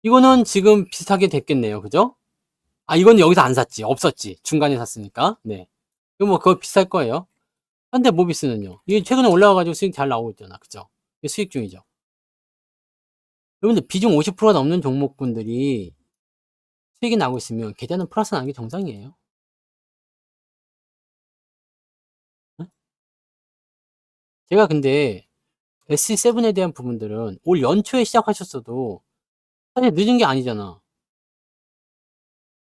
이거는 지금 비슷하게 됐겠네요. 그죠? 아, 이건 여기서 안 샀지. 없었지. 중간에 샀으니까. 네. 이거 뭐, 그거 비쌀 거예요. 현대모비스는요? 이게 최근에 올라와가지고 수익 잘 나오고 있잖아. 그죠? 이게 수익 중이죠. 여러분들 비중 50%가 넘는 종목군들이 수익이 나고 있으면 계좌는 플러스 나는 게 정상이에요. 응? 제가 근데 SC7에 대한 부분들은 올 연초에 시작하셨어도 사실 늦은 게 아니잖아.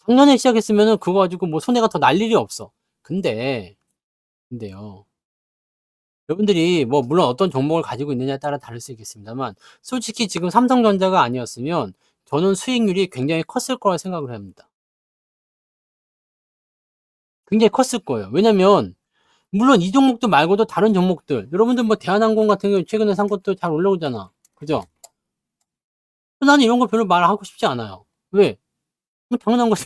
작년에 시작했으면은 그거 가지고 뭐 손해가 더 날 일이 없어. 근데요. 여러분들이 뭐 물론 어떤 종목을 가지고 있느냐에 따라 다를 수 있겠습니다만 솔직히 지금 삼성전자가 아니었으면 저는 수익률이 굉장히 컸을 거라 생각을 합니다. 굉장히 컸을 거예요. 왜냐면 물론 이 종목도 말고도 다른 종목들 여러분들 뭐 대한항공 같은 경우 최근에 산 것도 잘 올라오잖아. 그죠? 나는 이런 거 별로 말하고 싶지 않아요. 왜? 뭐 당연한 거죠.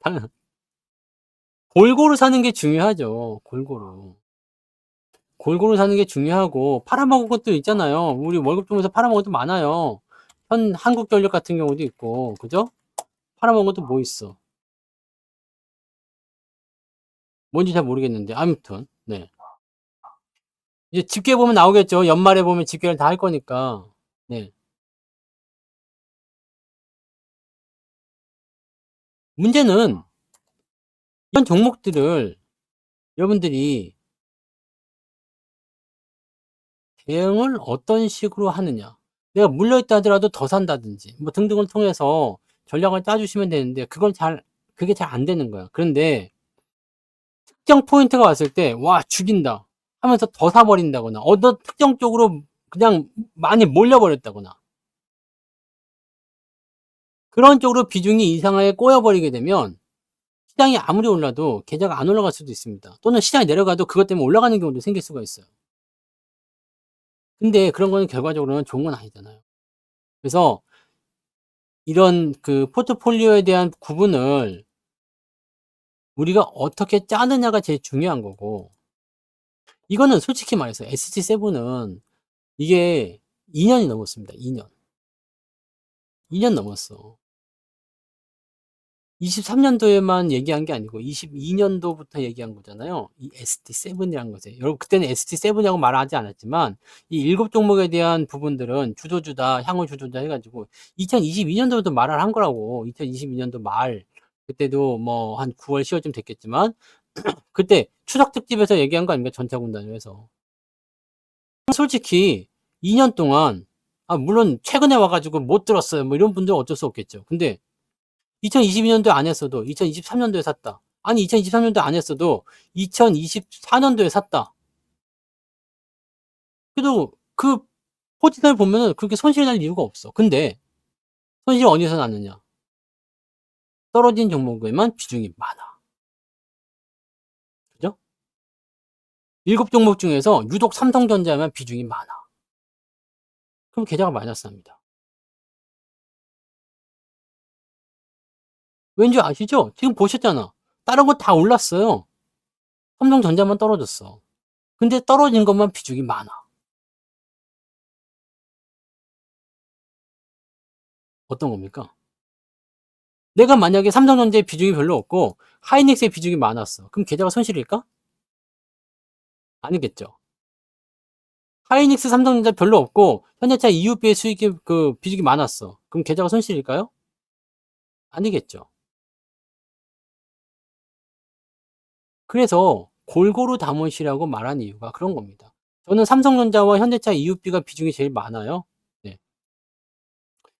당연. 골고루 사는 게 중요하죠. 골고루 사는 게 중요하고 팔아먹은 것도 있잖아요. 우리 월급 중에서 팔아먹은 것도 많아요. 한국전력 같은 경우도 있고 그죠? 팔아먹은 것도 뭐 있어? 뭔지 잘 모르겠는데 아무튼 네. 이제 집계 보면 나오겠죠. 연말에 보면 집계를 다 할 거니까. 네. 문제는 이런 종목들을 여러분들이 대응을 어떤 식으로 하느냐. 내가 물려있다 하더라도 더 산다든지 뭐 등등을 통해서 전략을 짜주시면 되는데 그게 잘 안 되는 거야. 그런데 특정 포인트가 왔을 때 와 죽인다 하면서 더 사버린다거나 어떤 특정 쪽으로 그냥 많이 몰려버렸다거나 그런 쪽으로 비중이 이상하게 꼬여버리게 되면 시장이 아무리 올라도 계좌가 안 올라갈 수도 있습니다. 또는 시장이 내려가도 그것 때문에 올라가는 경우도 생길 수가 있어요. 근데 그런 거는 결과적으로는 좋은 건 아니잖아요. 그래서 이런 그 포트폴리오에 대한 구분을 우리가 어떻게 짜느냐가 제일 중요한 거고 이거는 솔직히 말해서 SG7은 이게 2년이 넘었습니다. 2년 넘었어. 23년도에만 얘기한 게 아니고 22년도부터 얘기한 거잖아요. 이 ST7이라는 거죠. 여러분 그때는 ST7이라고 말하지 않았지만 이 7종목에 대한 부분들은 주도주다, 향후 주도주다 해가지고 2022년도부터 말을 한 거라고. 2022년도 말 그때도 뭐 한 9월, 10월쯤 됐겠지만 그때 추석 특집에서 얘기한 거 아닙니까? 전차군단을 해서. 솔직히 2년 동안 물론 최근에 와가지고 못 들었어요. 뭐 이런 분들은 어쩔 수 없겠죠. 근데 2022년도에 안 했어도 2023년도에 샀다. 아니 2023년도에 안 했어도 2024년도에 샀다. 그래도 그 포지션을 보면은 그렇게 손실이 날 이유가 없어. 근데 손실이 어디서 났느냐? 떨어진 종목에만 비중이 많아. 그죠? 7종목 중에서 유독 삼성전자에만 비중이 많아. 그럼 계좌가 마이너스 납니다. 왠지 아시죠? 지금 보셨잖아. 다른 거 다 올랐어요. 삼성전자만 떨어졌어. 근데 떨어진 것만 비중이 많아. 어떤 겁니까? 내가 만약에 삼성전자의 비중이 별로 없고 하이닉스의 비중이 많았어. 그럼 계좌가 손실일까? 아니겠죠. 하이닉스 삼성전자 별로 없고 현대차 EUP의 수익이 그 비중이 많았어. 그럼 계좌가 손실일까요? 아니겠죠. 그래서 골고루 담으시라고 말한 이유가 그런 겁니다. 저는 삼성전자와 현대차 EUP가 비중이 제일 많아요. 네.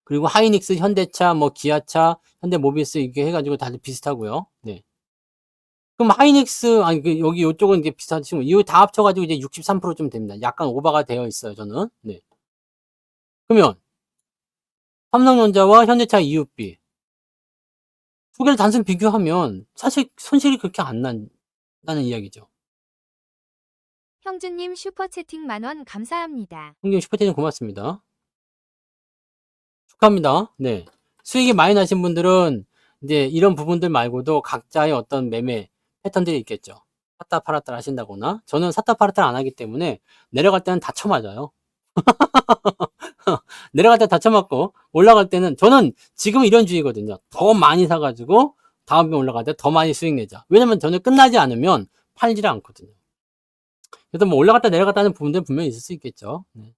그리고 하이닉스, 현대차, 뭐 기아차, 현대모비스 이렇게 해가지고 다들 비슷하고요. 네. 그럼 하이닉스 아니 여기 이쪽은 이제 비슷하지만 이거 다 합쳐가지고 이제 63%좀 됩니다. 약간 오버가 되어 있어요. 저는. 네. 그러면 삼성전자와 현대차 EUP 두 개를 단순 비교하면 사실 손실이 그렇게 안 난다는 이야기죠. 형준님 슈퍼채팅 10,000원 감사합니다. 형님 슈퍼챗 고맙습니다. 축하합니다. 네. 수익이 많이 나신 분들은 이제 이런 부분들 말고도 각자의 어떤 매매 패턴들이 있겠죠. 샀다 팔았다 하신다거나 저는 샀다 팔았다 안 하기 때문에 내려갈 때는 다 쳐맞아요. 내려갈 때 다 쳐맞고 올라갈 때는 저는 지금 이런 주의거든요. 더 많이 사가지고 다음에 올라갈 때 더 많이 수익 내자. 왜냐면 저는 끝나지 않으면 팔지를 않거든요. 그래서 뭐 올라갔다 내려갔다 하는 부분들은 분명히 있을 수 있겠죠. 네.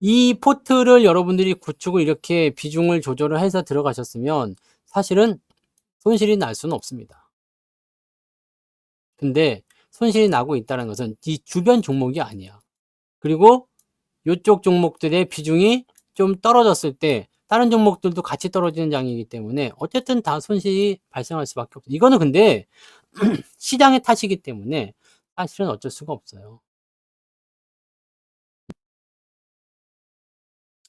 이 포트를 여러분들이 구축을 이렇게 비중을 조절을 해서 들어가셨으면 사실은 손실이 날 수는 없습니다. 근데 손실이 나고 있다는 것은 이 주변 종목이 아니야. 그리고 이쪽 종목들의 비중이 좀 떨어졌을 때 다른 종목들도 같이 떨어지는 장이기 때문에 어쨌든 다 손실이 발생할 수밖에 없어요. 이거는 근데 시장의 탓이기 때문에 사실은 어쩔 수가 없어요.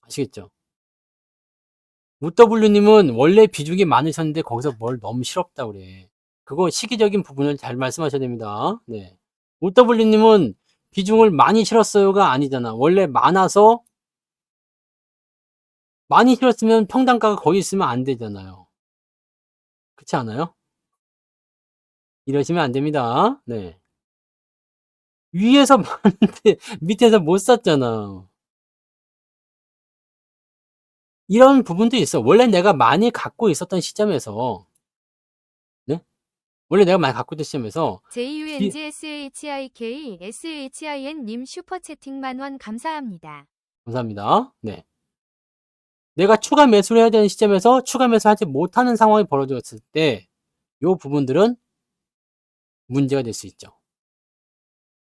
아시겠죠? 우W님은 원래 비중이 많으셨는데 거기서 뭘 너무 실없다 그래. 그거 시기적인 부분을 잘 말씀하셔야 됩니다. 네. 우W님은 비중을 많이 실었어요가 아니잖아. 원래 많아서 많이 실었으면 평단가가 거기 있으면 안 되잖아요. 그렇지 않아요? 이러시면 안 됩니다. 네. 위에서 많은데 밑에서 못 샀잖아. 이런 부분도 있어. 원래 내가 많이 갖고 있었던 시점에서 네? 원래 내가 많이 갖고 있던 시점에서 JUNGSHIK SHIN님 슈퍼채팅 10,000원 감사합니다. 감사합니다. 네. 내가 추가 매수를 해야 되는 시점에서 추가 매수하지 못하는 상황이 벌어졌을 때 이 부분들은 문제가 될 수 있죠.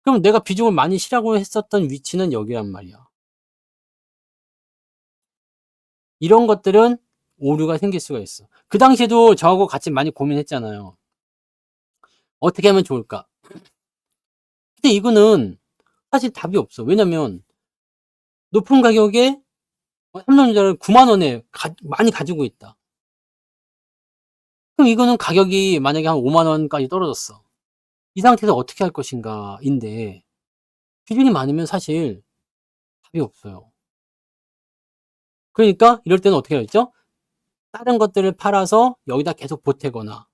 그럼 내가 비중을 많이 실라고 했었던 위치는 여기란 말이야. 이런 것들은 오류가 생길 수가 있어. 그 당시에도 저하고 같이 많이 고민했잖아요. 어떻게 하면 좋을까? 근데 이거는 사실 답이 없어. 왜냐면 높은 가격에 삼성전자를 9만 원에 많이 가지고 있다. 그럼 이거는 가격이 만약에 한 5만 원까지 떨어졌어. 이 상태에서 어떻게 할 것인가 인데 비중이 많으면 사실 답이 없어요. 그러니까 이럴 때는 어떻게 하겠죠? 다른 것들을 팔아서 여기다 계속 보태거나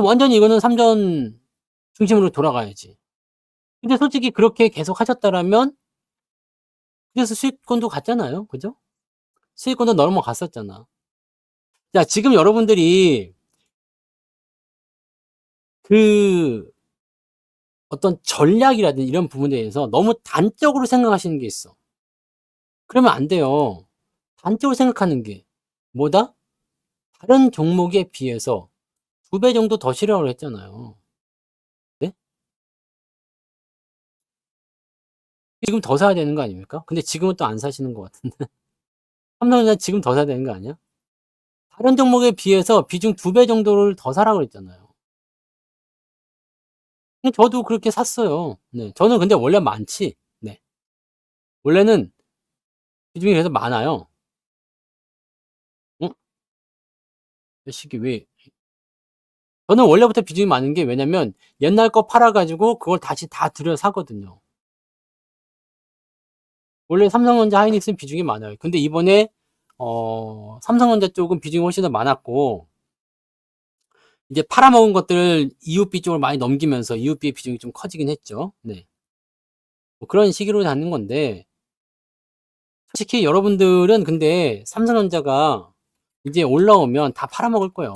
완전히 이거는 삼전 중심으로 돌아가야지. 근데 솔직히 그렇게 계속 하셨다라면 그래서 수익권도 갔잖아요. 그죠? 수익권도 넘어갔었잖아. 자, 지금 여러분들이 그 어떤 전략이라든지 이런 부분에 대해서 너무 단적으로 생각하시는 게 있어. 그러면 안 돼요. 단적으로 생각하는 게 뭐다? 다른 종목에 비해서 2배 정도 더 실으라고 했잖아요. 네? 지금 더 사야 되는 거 아닙니까? 근데 지금은 또 안 사시는 것 같은데. 삼성전자 지금 더 사야 되는 거 아니야? 다른 종목에 비해서 비중 2배 정도를 더 사라고 했잖아요. 저도 그렇게 샀어요. 네. 저는 근데 원래 많지. 네. 원래는 비중이 그래서 많아요. 어? 시기 왜? 저는 원래부터 비중이 많은 게 왜냐면 옛날 거 팔아가지고 그걸 다시 다 들여 사거든요. 원래 삼성전자 하이닉스는 비중이 많아요. 근데 이번에 삼성전자 쪽은 비중이 훨씬 더 많았고, 이제 팔아먹은 것들을 EUB 쪽으로 많이 넘기면서 EUB의 비중이 좀 커지긴 했죠. 네. 뭐 그런 식으로 가는 건데, 솔직히 여러분들은 근데 삼성전자가 이제 올라오면 다 팔아먹을 거예요.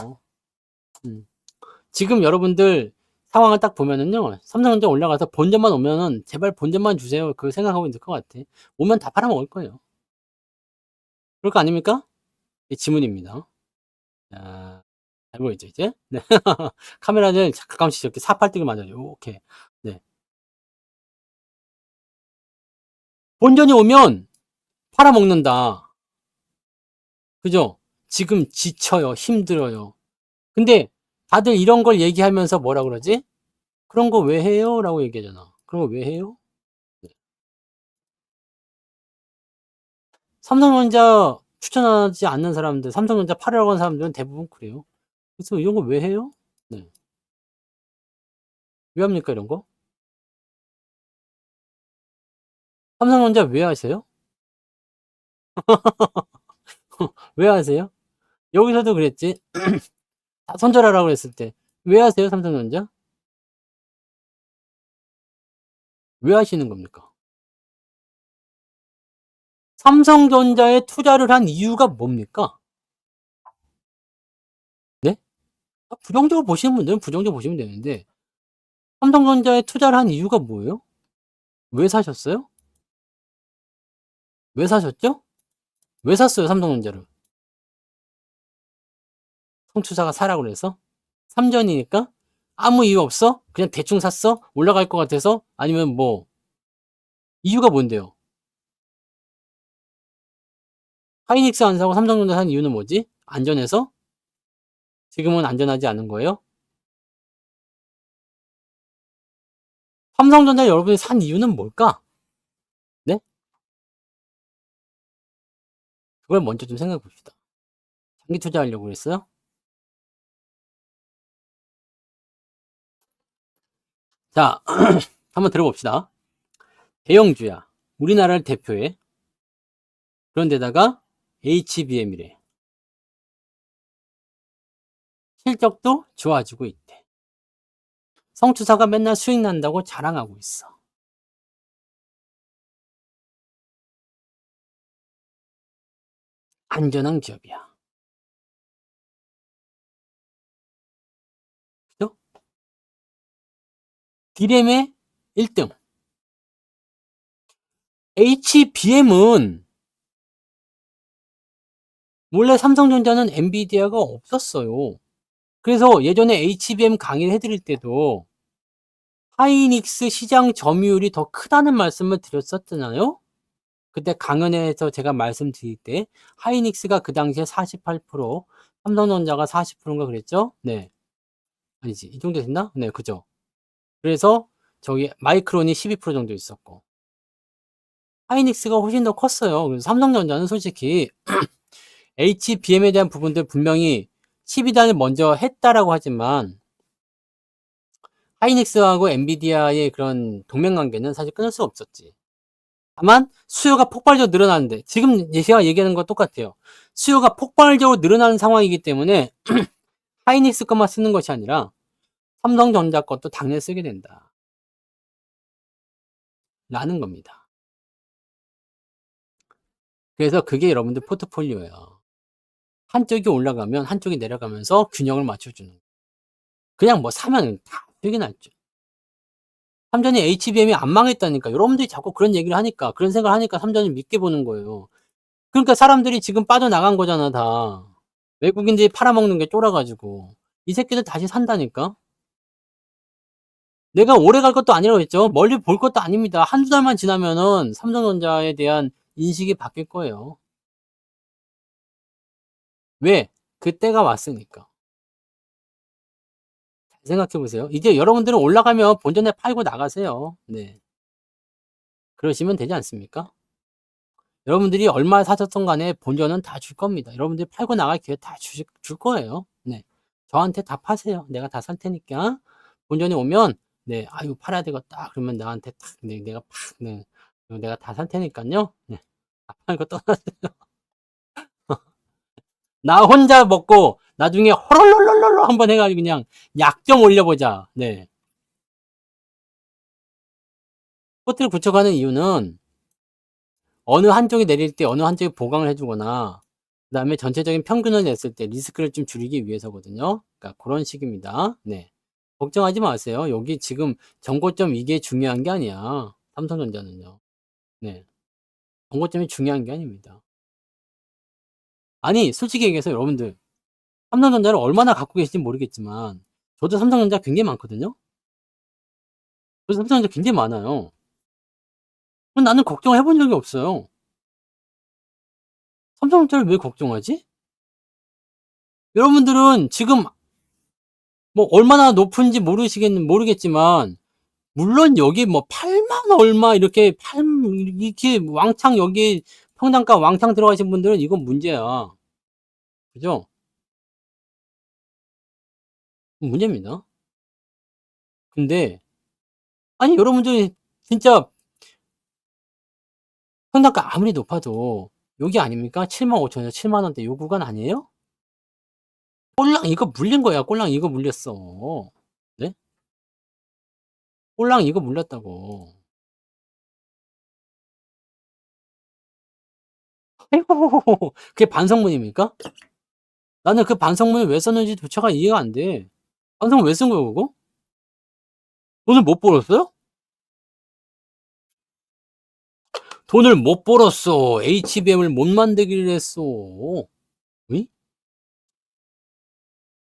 지금 여러분들 상황을 딱 보면은요, 삼성전자 올라가서 본전만 오면은 제발 본전만 주세요. 그거 생각하고 있을 것 같아. 오면 다 팔아먹을 거예요. 그럴 거 아닙니까? 이 지문입니다. 자, 잘 보이죠, 이제? 네. 카메라를 가끔씩 이렇게 사팔뜨기 맞아요. 이렇게. 네. 본전이 오면 팔아먹는다. 그죠? 지금 지쳐요. 힘들어요. 근데 다들 이런 걸 얘기하면서 뭐라 그러지? 그런 거 왜 해요? 라고 얘기하잖아. 그런 거 왜 해요? 네. 삼성전자 추천하지 않는 사람들, 삼성전자 팔으려고 하는 사람들은 대부분 그래요. 그래서 이런 거 왜 해요? 네. 왜 합니까, 이런 거? 삼성전자 왜 하세요? 왜 하세요? 여기서도 그랬지. 다 손절하라고 그랬을 때. 왜 하세요, 삼성전자? 왜 하시는 겁니까? 삼성전자에 투자를 한 이유가 뭡니까? 네? 부정적으로 보시는 분들은 부정적으로 보시면 되는데, 삼성전자에 투자를 한 이유가 뭐예요? 왜 사셨어요? 왜 사셨죠? 왜 샀어요, 삼성전자를? 성투사가 사라고 그래서? 삼전이니까? 아무 이유 없어? 그냥 대충 샀어? 올라갈 것 같아서? 아니면 뭐, 이유가 뭔데요? 하이닉스 안 사고 삼성전자 산 이유는 뭐지? 안전해서? 지금은 안전하지 않은 거예요? 삼성전자 여러분이 산 이유는 뭘까? 네? 그걸 먼저 좀 생각해 봅시다. 장기 투자하려고 그랬어요? 자, 한번 들어봅시다. 대형주야. 우리나라를 대표해. 그런데다가 HBM이래. 실적도 좋아지고 있대. 성투사가 맨날 수익 난다고 자랑하고 있어. 안전한 기업이야. 그죠? D램의 1등. HBM은 원래 삼성전자는 엔비디아가 없었어요. 그래서 예전에 HBM 강의를 해드릴 때도 하이닉스 시장 점유율이 더 크다는 말씀을 드렸었잖아요. 그때 강연에서 제가 말씀드릴 때 하이닉스가 그 당시에 48%, 삼성전자가 40%인가 그랬죠? 네. 아니지. 이 정도 됐나? 네, 그죠. 그래서 저기 마이크론이 12% 정도 있었고 하이닉스가 훨씬 더 컸어요. 그래서 삼성전자는 솔직히 HBM에 대한 부분들 분명히 12단을 먼저 했다라고 하지만 하이닉스하고 엔비디아의 그런 동맹관계는 사실 끊을 수 없었지. 다만 수요가 폭발적으로 늘어나는데 지금 제가 얘기하는 거 똑같아요. 수요가 폭발적으로 늘어나는 상황이기 때문에 하이닉스 것만 쓰는 것이 아니라 삼성전자 것도 당연히 쓰게 된다. 라는 겁니다. 그래서 그게 여러분들 포트폴리오예요. 한쪽이 올라가면 한쪽이 내려가면서 균형을 맞춰주는 거예요. 그냥 뭐 사면 다 되게 낫죠. 삼전이 HBM이 안 망했다니까. 여러분들이 자꾸 그런 얘기를 하니까, 그런 생각을 하니까 삼전을 믿게 보는 거예요. 그러니까 사람들이 지금 빠져나간 거잖아, 다. 외국인들이 팔아먹는 게 쫄아가지고. 이 새끼들 다시 산다니까? 내가 오래 갈 것도 아니라고 했죠. 멀리 볼 것도 아닙니다. 한두 달만 지나면은 삼성전자에 대한 인식이 바뀔 거예요. 왜? 그때가 왔으니까. 잘 생각해 보세요. 이제 여러분들은 올라가면 본전에 팔고 나가세요. 네. 그러시면 되지 않습니까? 여러분들이 얼마 사셨던 간에 본전은 다 줄 겁니다. 여러분들이 팔고 나갈 기회 다 줄 거예요. 네. 저한테 다 파세요. 내가 다 살 테니까. 본전이 오면, 네, 아유, 팔아야 되겠다. 그러면 나한테 탁, 네, 내가 팍, 네, 내가 다 살 테니까요. 네. 다 팔고 떠나세요. 나 혼자 먹고 나중에 호롤롤롤롤 한번 해가지고 그냥 약 좀 올려보자. 네. 포트를 구축하는 이유는 어느 한쪽이 내릴 때 어느 한쪽이 보강을 해주거나 그 다음에 전체적인 평균을 냈을 때 리스크를 좀 줄이기 위해서거든요. 그러니까 그런 식입니다. 네. 걱정하지 마세요. 여기 지금 정고점 이게 중요한 게 아니야. 삼성전자는요. 네. 정고점이 중요한 게 아닙니다. 아니, 솔직히 얘기해서 여러분들, 삼성전자를 얼마나 갖고 계신지 모르겠지만, 저도 삼성전자 굉장히 많거든요? 그래서 삼성전자 굉장히 많아요. 나는 걱정을 해본 적이 없어요. 삼성전자를 왜 걱정하지? 여러분들은 지금 뭐 얼마나 높은지 모르겠지만, 물론 여기 뭐 8만 얼마 이렇게 이렇게 왕창 여기 평당가 왕창 들어가신 분들은 이건 문제야. 그죠? 문제입니다. 근데 아니 여러분들이 진짜 평당가 아무리 높아도 여기 아닙니까? 75,000에서 7만 원대 요 구간 아니에요? 꼴랑 이거 물린 거야. 꼴랑 이거 물렸어. 네? 꼴랑 이거 물렸다고. 아이고, 그게 반성문입니까? 나는 그 반성문을 왜 썼는지 도대체가 이해가 안 돼. 반성문 왜 쓴 거야, 그거? 돈을 못 벌었어요? 돈을 못 벌었어. HBM을 못 만들기를 했어. 응?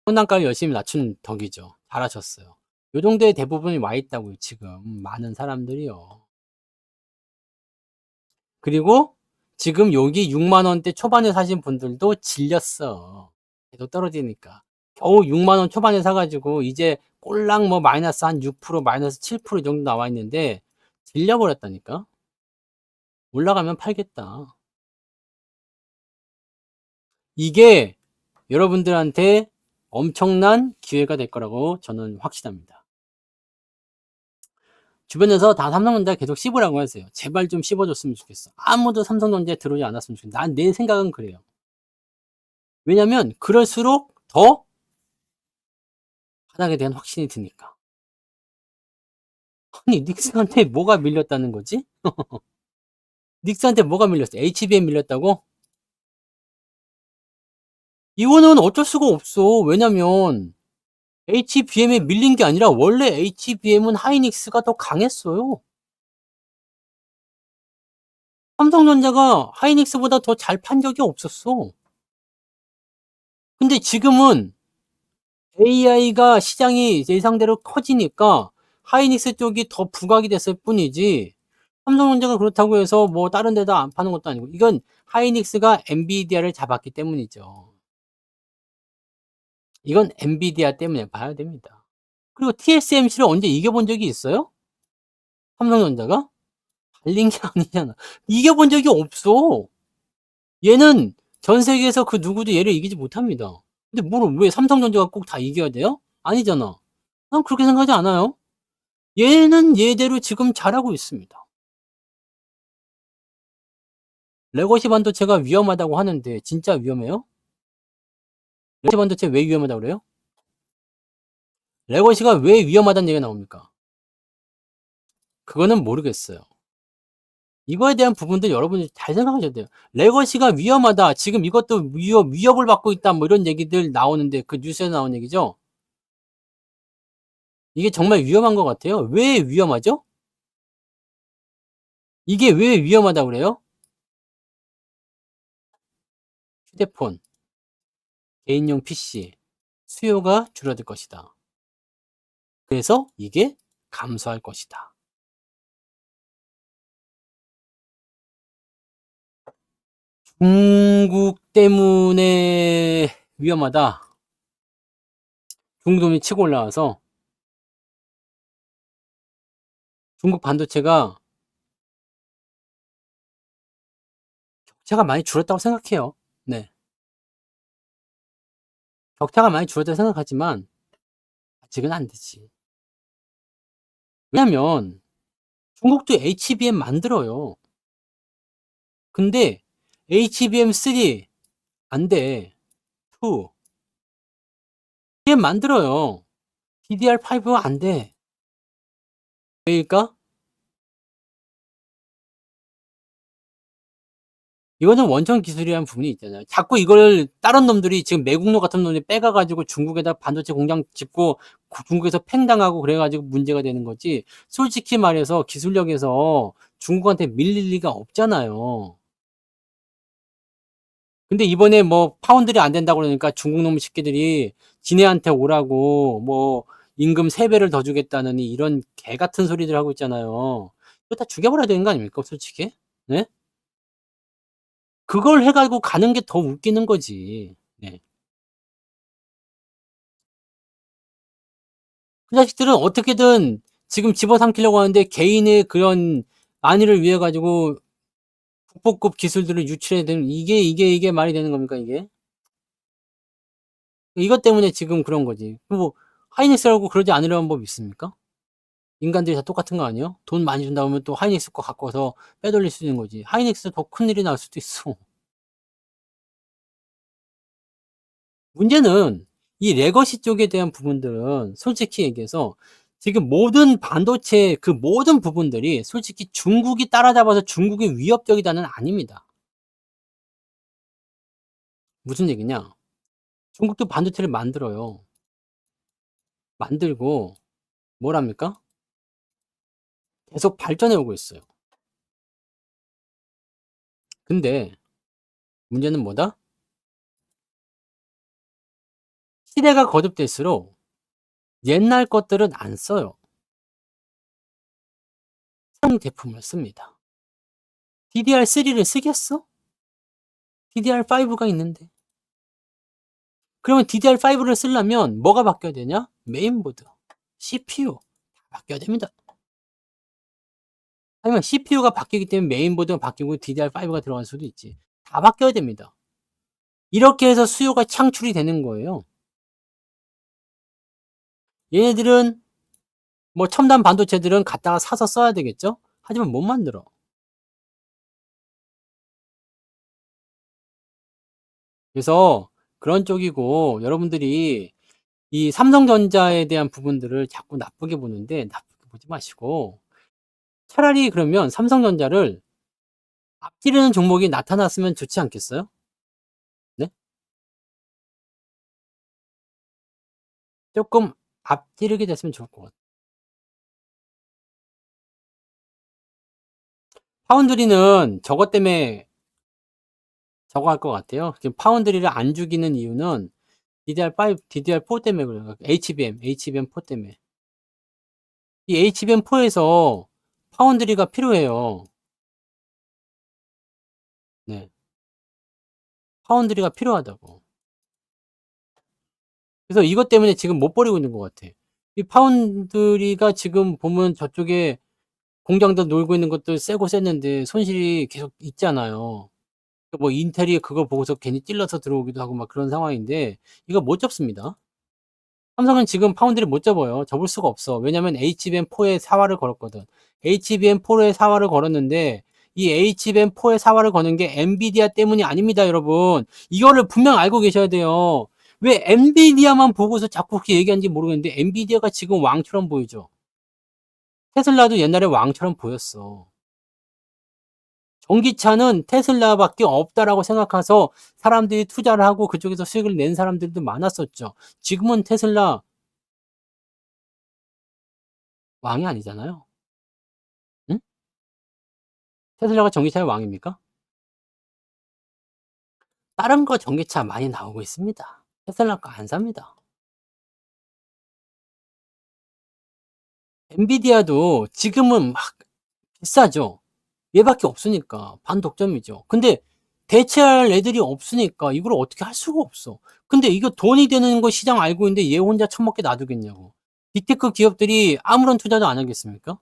평단가를 열심히 낮춘 덕이죠. 잘하셨어요. 요 정도의 대부분이 와 있다고요, 지금. 많은 사람들이요. 그리고 지금 여기 6만 원대 초반에 사신 분들도 질렸어. 계속 떨어지니까. 겨우 6만 원 초반에 사가지고 이제 꼴랑 뭐 마이너스 한 6%, 마이너스 7% 정도 나와 있는데 질려버렸다니까. 올라가면 팔겠다. 이게 여러분들한테 엄청난 기회가 될 거라고 저는 확신합니다. 주변에서 다 삼성전자 계속 씹으라고 하세요. 제발 좀 씹어줬으면 좋겠어. 아무도 삼성전자에 들어오지 않았으면 좋겠어. 내 생각은 그래요. 왜냐면 그럴수록 더 바닥에 대한 확신이 드니까. 아니 닉스한테 뭐가 밀렸다는 거지? 닉스한테 뭐가 밀렸어? HBM 밀렸다고? 이거는 어쩔 수가 없어. 왜냐면 HBM에 밀린 게 아니라 원래 HBM은 하이닉스가 더 강했어요. 삼성전자가 하이닉스보다 더 잘 판 적이 없었어. 근데 지금은 AI가 시장이 예상대로 커지니까 하이닉스 쪽이 더 부각이 됐을 뿐이지 삼성전자가 그렇다고 해서 뭐 다른 데다 안 파는 것도 아니고 이건 하이닉스가 엔비디아를 잡았기 때문이죠. 이건 엔비디아 때문에 봐야 됩니다. 그리고 TSMC를 언제 이겨본 적이 있어요? 삼성전자가? 달린 게 아니잖아. 이겨본 적이 없어. 얘는 전 세계에서 그 누구도 얘를 이기지 못합니다. 근데 왜 삼성전자가 꼭 다 이겨야 돼요? 아니잖아. 난 그렇게 생각하지 않아요. 얘는 얘대로 지금 잘하고 있습니다. 레거시 반도체가 위험하다고 하는데 진짜 위험해요? 레거시 반도체 왜 위험하다고 그래요? 레거시가 왜 위험하다는 얘기가 나옵니까? 그거는 모르겠어요. 이거에 대한 부분들 여러분이 잘 생각하셔야 돼요. 레거시가 위험하다. 지금 이것도 위협을 받고 있다. 뭐 이런 얘기들 나오는데 그 뉴스에 나온 얘기죠. 이게 정말 위험한 것 같아요. 왜 위험하죠? 이게 왜 위험하다고 그래요? 휴대폰, 개인용 PC 수요가 줄어들 것이다. 그래서 이게 감소할 것이다. 중국 때문에 위험하다. 중국 돈이 치고 올라와서 중국 반도체가 격차가 많이 줄었다고 생각해요. 네. 격차가 많이 줄었다고 생각하지만 아직은 안 되지. 왜냐면 중국도 HBM 만들어요. 근데 HBM3 안 돼. 이게 만들어요. DDR5 안 돼. 왜일까? 이거는 원천 기술이라는 부분이 있잖아요. 자꾸 이걸 다른 놈들이 지금 매국노 같은 놈이 빼가가지고 중국에다 반도체 공장 짓고 중국에서 팽당하고 그래가지고 문제가 되는 거지. 솔직히 말해서 기술력에서 중국한테 밀릴 리가 없잖아요. 근데 이번에 뭐 파운드리 안 된다고 그러니까 중국 놈 새끼들이 지네한테 오라고 뭐 임금 3배를 더 주겠다느니 이런 개 같은 소리들 하고 있잖아요. 이거 다 죽여버려야 되는 거 아닙니까, 솔직히? 네? 그걸 해가지고 가는 게 더 웃기는 거지. 네. 그 자식들은 어떻게든 지금 집어삼키려고 하는데 개인의 그런 안위를 위해 가지고 국보급 기술들을 유출해야 되는 이게 말이 되는 겁니까, 이게? 이것 때문에 지금 그런 거지. 뭐 하이닉스라고 그러지 않으려는 법 있습니까? 인간들이 다 똑같은 거 아니에요? 돈 많이 준다 그러면 또 하이닉스 거 갖고 와서 빼돌릴 수 있는 거지. 하이닉스 더 큰일이 날 수도 있어. 문제는 이 레거시 쪽에 대한 부분들은 솔직히 얘기해서 지금 모든 반도체 그 모든 부분들이 솔직히 중국이 따라잡아서 중국이 위협적이다는 아닙니다. 무슨 얘기냐? 중국도 반도체를 만들어요. 만들고 뭐랍니까? 계속 발전해 오고 있어요. 근데 문제는 뭐다? 시대가 거듭될수록 옛날 것들은 안 써요. 새 제품을 씁니다. DDR3를 쓰겠어? DDR5가 있는데. 그러면 DDR5를 쓰려면 뭐가 바뀌어야 되냐? 메인보드, CPU 다 바뀌어야 됩니다. 하지만 CPU가 바뀌기 때문에 메인보드가 바뀌고 DDR5가 들어갈 수도 있지. 다 바뀌어야 됩니다. 이렇게 해서 수요가 창출이 되는 거예요. 얘네들은 뭐 첨단 반도체들은 갖다가 사서 써야 되겠죠? 하지만 못 만들어. 그래서 그런 쪽이고 여러분들이 이 삼성전자에 대한 부분들을 자꾸 나쁘게 보는데 나쁘게 보지 마시고 차라리 그러면 삼성전자를 앞지르는 종목이 나타났으면 좋지 않겠어요? 네? 조금 앞지르게 됐으면 좋을 것 같아요. 파운드리는 저것 때문에 저거 할 것 같아요. 지금 파운드리를 안 죽이는 이유는 DDR5, DDR4 때문에 그래요. HBM4 때문에. 이 HBM4에서 파운드리가 필요해요. 네. 파운드리가 필요하다고. 그래서 이것 때문에 지금 못 버리고 있는 것 같아. 이 파운드리가 지금 보면 저쪽에 공장도 놀고 있는 것도 세고 셌는데 손실이 계속 있잖아요. 뭐 인텔이 그거 보고서 괜히 찔러서 들어오기도 하고 막 그런 상황인데 이거 못 접습니다. 삼성은 지금 파운드리 못 접어요. 접을 수가 없어. 왜냐면 HBM4에 사활을 걸었거든. HBM4에 사활을 걸었는데 이 HBM4에 사활을 거는 게 엔비디아 때문이 아닙니다, 여러분. 이거를 분명 알고 계셔야 돼요. 왜 엔비디아만 보고서 자꾸 그렇게 얘기하는지 모르겠는데 엔비디아가 지금 왕처럼 보이죠. 테슬라도 옛날에 왕처럼 보였어. 전기차는 테슬라밖에 없다라고 생각해서 사람들이 투자를 하고 그쪽에서 수익을 낸 사람들도 많았었죠. 지금은 테슬라 왕이 아니잖아요. 응? 테슬라가 전기차의 왕입니까? 다른 거 전기차 많이 나오고 있습니다. 테슬라 거 안 삽니다. 엔비디아도 지금은 막 비싸죠. 얘밖에 없으니까 반독점이죠. 근데 대체할 애들이 없으니까 이걸 어떻게 할 수가 없어. 근데 이거 돈이 되는 거 시장 알고 있는데 얘 혼자 처먹게 놔두겠냐고. 빅테크 기업들이 아무런 투자도 안 하겠습니까?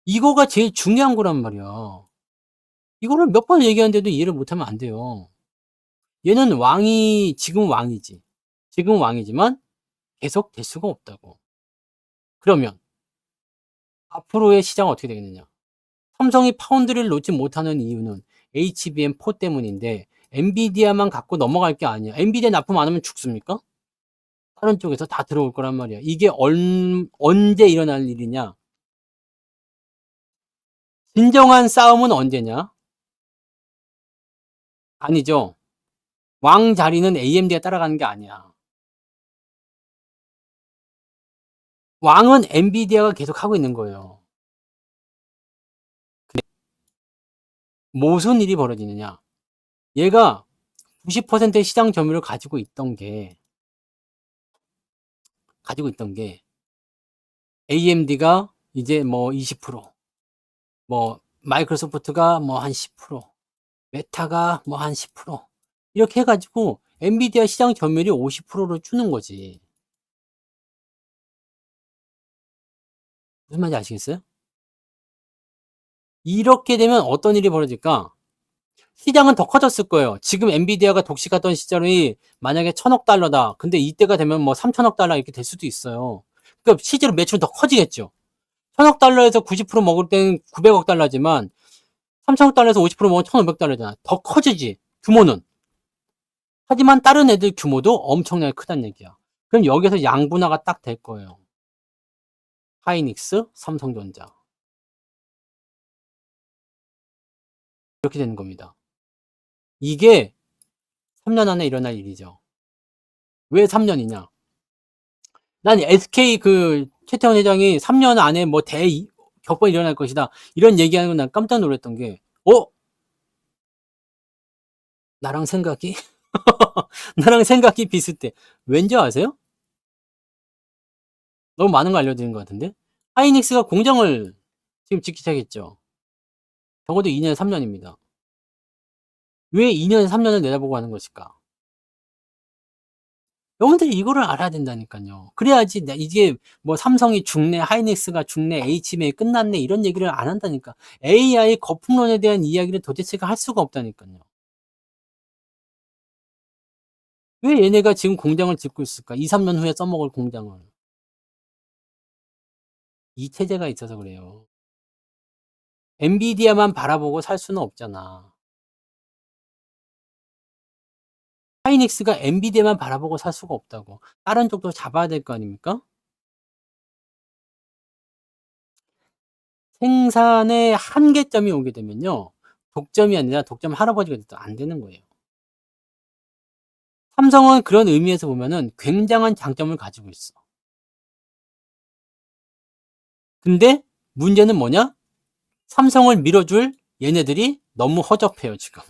이거가 제일 중요한 거란 말이야. 이거를 몇 번 얘기하는데도 이해를 못하면 안 돼요. 얘는 왕이 지금 왕이지. 지금 왕이지만 계속 될 수가 없다고. 그러면 앞으로의 시장은 어떻게 되겠느냐? 삼성이 파운드리를 놓지 못하는 이유는 HBM4 때문인데 엔비디아만 갖고 넘어갈 게 아니야. 엔비디아 납품 안 하면 죽습니까? 다른 쪽에서 다 들어올 거란 말이야. 이게 언제 일어날 일이냐? 진정한 싸움은 언제냐? 아니죠. 왕 자리는 AMD가 따라가는 게 아니야. 왕은 엔비디아가 계속 하고 있는 거예요. 근데 무슨 일이 벌어지느냐? 얘가 90%의 시장 점유율을 가지고 있던 게 AMD가 이제 뭐 20%, 뭐 마이크로소프트가 뭐 한 10%, 메타가 뭐 한 10%, 이렇게 해가지고 엔비디아 시장 점유율이 50%로 주는 거지. 무슨 말인지 아시겠어요? 이렇게 되면 어떤 일이 벌어질까? 시장은 더 커졌을 거예요. 지금 엔비디아가 독식하던 시절이 만약에 1000억 달러다. 근데 이때가 되면 뭐 3000억 달러 이렇게 될 수도 있어요. 그러니까 실제로 매출은 더 커지겠죠. 1000억 달러에서 90% 먹을 때는 900억 달러지만 3000억 달러에서 50% 먹으면 1500달러잖아. 더 커지지, 규모는. 하지만 다른 애들 규모도 엄청나게 크다는 얘기야. 그럼 여기서 양분화가 딱 될 거예요. 하이닉스, 삼성전자. 이렇게 되는 겁니다. 이게 3년 안에 일어날 일이죠. 왜 3년이냐? 난 SK 최태원 회장이 3년 안에 뭐 격번이 일어날 것이다. 이런 얘기하는 건 난 깜짝 놀랐던 게, 나랑 생각이? 나랑 생각이 비슷해. 왠지 아세요? 너무 많은 거 알려드린 것 같은데? 하이닉스가 공장을 지금 짓기 시작했죠. 적어도 2년, 3년입니다. 왜 2년, 3년을 내다보고 하는 것일까? 여러분들이 이거를 알아야 된다니까요. 그래야지 이게 뭐 삼성이 죽네, 하이닉스가 죽네, HBM이 끝났네 이런 얘기를 안 한다니까. AI 거품론에 대한 이야기를 도대체가 할 수가 없다니까요. 왜 얘네가 지금 공장을 짓고 있을까? 2, 3년 후에 써먹을 공장을. 이 체제가 있어서 그래요. 엔비디아만 바라보고 살 수는 없잖아. 하이닉스가 엔비디아만 바라보고 살 수가 없다고. 다른 쪽도 잡아야 될 거 아닙니까? 생산의 한계점이 오게 되면요. 독점이 아니라 독점 할아버지가 돼도 안 되는 거예요. 삼성은 그런 의미에서 보면은 굉장한 장점을 가지고 있어. 근데 문제는 뭐냐? 삼성을 밀어줄 얘네들이 너무 허접해요, 지금.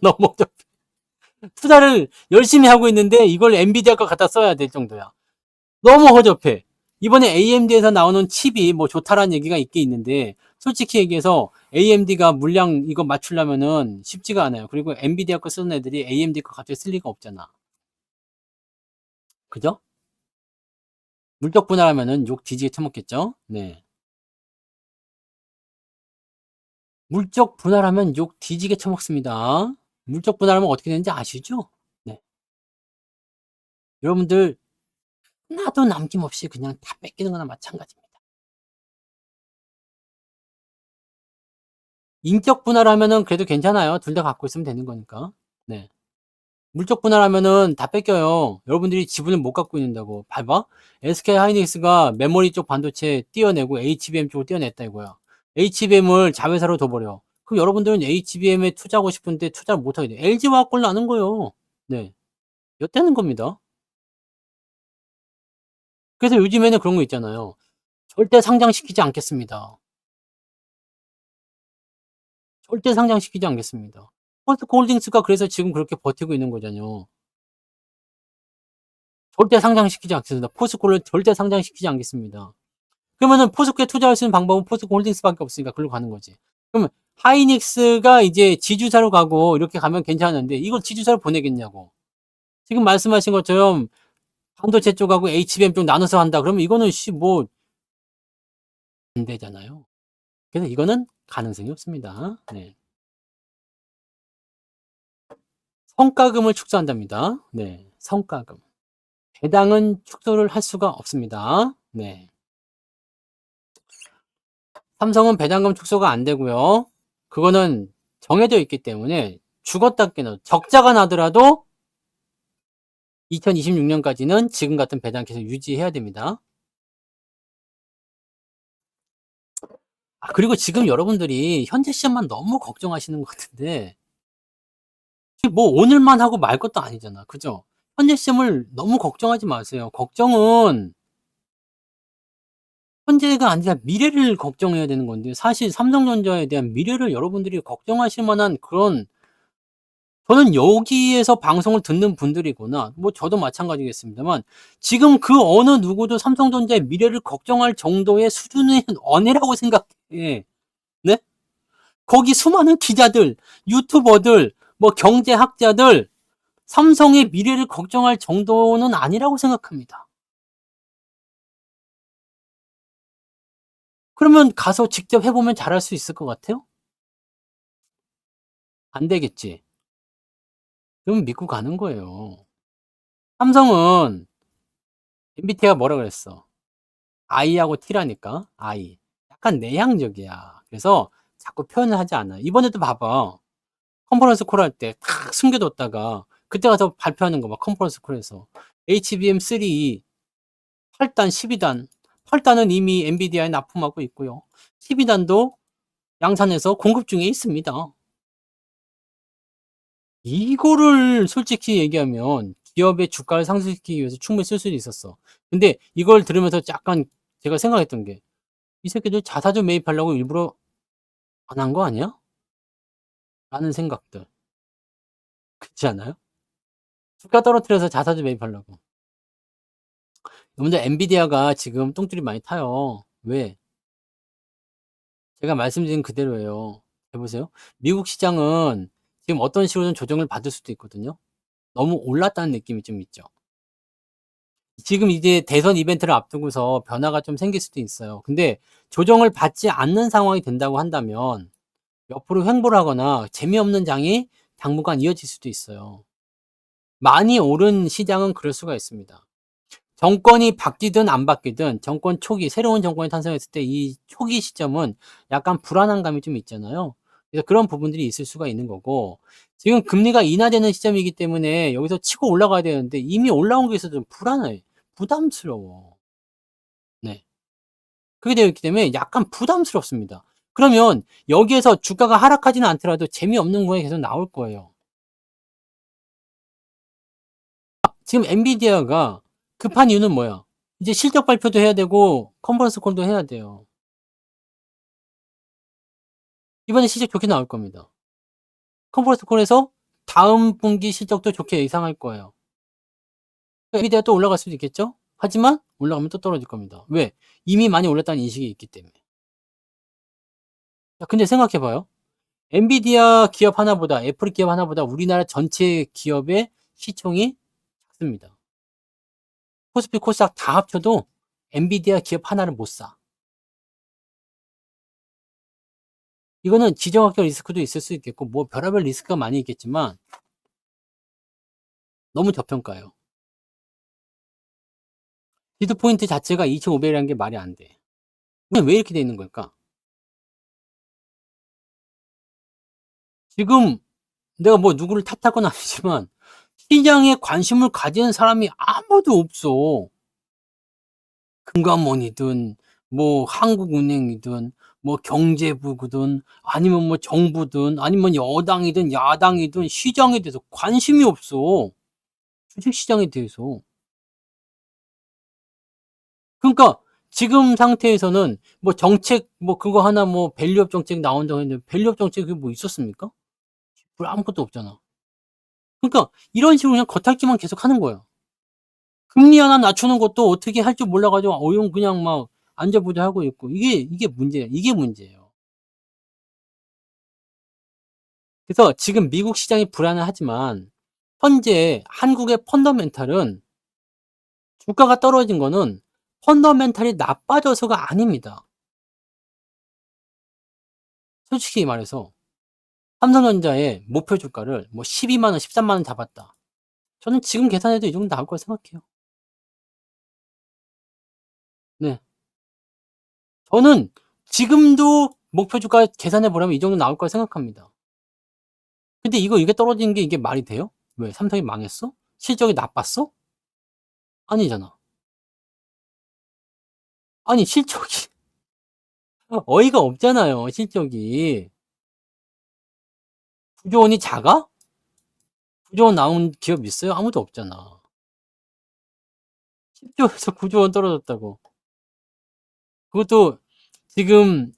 너무 허접해. 투자를 열심히 하고 있는데 이걸 엔비디아 거 갖다 써야 될 정도야. 너무 허접해. 이번에 AMD에서 나오는 칩이 뭐 좋다라는 얘기가 있긴 있는데 솔직히 얘기해서 AMD가 물량 이거 맞추려면은 쉽지가 않아요. 그리고 엔비디아 거 쓰는 애들이 AMD 거 갑자기 쓸 리가 없잖아. 그죠? 물적 분할하면은 욕 뒤지게 처먹겠죠? 네. 물적 분할하면 욕 뒤지게 처먹습니다. 물적 분할하면 어떻게 되는지 아시죠? 네. 여러분들 하나도 남김없이 그냥 다 뺏기는 거나 마찬가지입니다. 인격 분할하면은 그래도 괜찮아요. 둘 다 갖고 있으면 되는 거니까. 네. 물적 분할하면은 다 뺏겨요. 여러분들이 지분을 못 갖고 있는다고. 봐봐. SK 하이닉스가 메모리 쪽 반도체 띄어내고 HBM 쪽을 띄어냈다 이거야. HBM을 자회사로 둬버려. 그럼 여러분들은 HBM에 투자하고 싶은데 투자를 못 하게 돼. LG화학걸 나는 거예요. 네. 엿대는 겁니다. 그래서 요즘에는 그런 거 있잖아요. 절대 상장시키지 않겠습니다. 절대 상장시키지 않겠습니다. 포스코 홀딩스가 그래서 지금 그렇게 버티고 있는 거잖아요. 절대 상장시키지 않겠습니다. 포스코를 절대 상장시키지 않겠습니다. 그러면은 포스코에 투자할 수 있는 방법은 포스코 홀딩스밖에 없으니까 그걸로 가는 거지. 그러면 하이닉스가 이제 지주사로 가고 이렇게 가면 괜찮은데 이걸 지주사로 보내겠냐고. 지금 말씀하신 것처럼 반도체 쪽하고 HBM 쪽 나눠서 한다. 그러면 이거는 안 되잖아요. 그래서 이거는 가능성이 없습니다. 네. 성과금을 축소한답니다. 네. 성과금. 배당은 축소를 할 수가 없습니다. 네. 삼성은 배당금 축소가 안 되고요. 그거는 정해져 있기 때문에 죽었다 깨나 적자가 나더라도 2026년까지는 지금 같은 배당 계속 유지해야 됩니다. 그리고 지금 여러분들이 현재 시점만 너무 걱정하시는 것 같은데 뭐 오늘만 하고 말 것도 아니잖아. 그죠? 현재 시점을 너무 걱정하지 마세요. 걱정은 현재가 아니라 미래를 걱정해야 되는 건데 사실 삼성전자에 대한 미래를 여러분들이 걱정하실 만한 그런 저는 여기에서 방송을 듣는 분들이거나 뭐 저도 마찬가지겠습니다만 지금 그 어느 누구도 삼성전자의 미래를 걱정할 정도의 수준의 언해라고 생각해. 네? 거기 수많은 기자들, 유튜버들, 뭐 경제학자들 삼성의 미래를 걱정할 정도는 아니라고 생각합니다. 그러면 가서 직접 해보면 잘할 수 있을 것 같아요? 안 되겠지. 그럼 믿고 가는 거예요. 삼성은 MBTI가 뭐라 그랬어? I하고 T라니까. I. 약간 내향적이야. 그래서 자꾸 표현을 하지 않아. 이번에도 봐봐. 컨퍼런스 콜 할 때 탁 숨겨뒀다가 그때 가서 발표하는 거 봐. 컨퍼런스 콜에서. HBM3 8단, 12단. 8단은 이미 엔비디아에 납품하고 있고요. 12단도 양산해서 공급 중에 있습니다. 이거를 솔직히 얘기하면 기업의 주가를 상승시키기 위해서 충분히 쓸 수도 있었어. 근데 이걸 들으면서 약간 제가 생각했던 게 이 새끼들 자사주 매입하려고 일부러 안 한 거 아니야? 라는 생각들. 그렇지 않아요? 주가 떨어뜨려서 자사주 매입하려고. 여러분들 엔비디아가 지금 똥줄이 많이 타요. 왜? 제가 말씀드린 그대로예요. 해보세요. 미국 시장은 지금 어떤 식으로든 조정을 받을 수도 있거든요. 너무 올랐다는 느낌이 좀 있죠. 지금 이제 대선 이벤트를 앞두고서 변화가 좀 생길 수도 있어요. 근데 조정을 받지 않는 상황이 된다고 한다면 옆으로 횡보를 하거나 재미없는 장이 당분간 이어질 수도 있어요. 많이 오른 시장은 그럴 수가 있습니다. 정권이 바뀌든 안 바뀌든 정권 초기, 새로운 정권이 탄생했을 때 이 초기 시점은 약간 불안한 감이 좀 있잖아요. 그래서 그런 부분들이 있을 수가 있는 거고 지금 금리가 인하되는 시점이기 때문에 여기서 치고 올라가야 되는데 이미 올라온 게 있어서 좀 불안해. 부담스러워. 네. 그게 되어 있기 때문에 약간 부담스럽습니다. 그러면 여기에서 주가가 하락하지는 않더라도 재미없는 거에 계속 나올 거예요. 지금 엔비디아가 급한 이유는 뭐야? 이제 실적 발표도 해야 되고 컨퍼런스 콜도 해야 돼요. 이번에 실적 좋게 나올 겁니다. 컨퍼런스 콜에서 다음 분기 실적도 좋게 예상할 거예요. 엔비디아 또 올라갈 수도 있겠죠? 하지만 올라가면 또 떨어질 겁니다. 왜? 이미 많이 올랐다는 인식이 있기 때문에. 근데 생각해봐요. 엔비디아 기업 하나보다 애플 기업 하나보다 우리나라 전체 기업의 시총이 작습니다. 코스피 코스닥 다 합쳐도 엔비디아 기업 하나를 못 사. 이거는 지정학적 리스크도 있을 수 있겠고 뭐 별의별 리스크가 많이 있겠지만 너무 저평가예요. 비드 포인트 자체가 2,500이라는 게 말이 안 돼. 왜 이렇게 돼 있는 걸까? 지금 내가 뭐 누구를 탓할 건 아니지만 시장에 관심을 가지는 사람이 아무도 없어. 금감원이든 뭐 한국은행이든 뭐 경제부든 아니면 뭐 정부든 아니면 여당이든 야당이든 시장에 대해서 관심이 없어. 주식시장에 대해서. 그러니까 지금 상태에서는 뭐 정책 뭐 그거 하나 뭐 밸류업 정책 나온다고 했는데 밸류업 정책이 뭐 있었습니까? 아무것도 없잖아. 그러니까 이런 식으로 그냥 겉핥기만 계속 하는 거야. 금리 하나 낮추는 것도 어떻게 할 줄 몰라가지고 어용 그냥 막 앉아보자 하고 있고 이게 문제야. 이게 문제예요. 그래서 지금 미국 시장이 불안하지만 현재 한국의 펀더멘탈은 주가가 떨어진 거는 펀더멘탈이 나빠져서가 아닙니다. 솔직히 말해서 삼성전자의 목표 주가를 뭐 12만 원, 13만 원 잡았다. 저는 지금 계산해도 이 정도 나올 거라 생각해요. 네. 저는 지금도 목표 주가 계산해 보려면 이 정도 나올 거라 생각합니다. 근데 이게 떨어진 게 이게 말이 돼요? 왜? 삼성이 망했어? 실적이 나빴어? 아니잖아. 아니, 실적이 어이가 없잖아요, 실적이. 9조 원이 작아? 9조 원 나온 기업 있어요? 아무도 없잖아. 10조에서 9조 원 떨어졌다고. 그것도 지금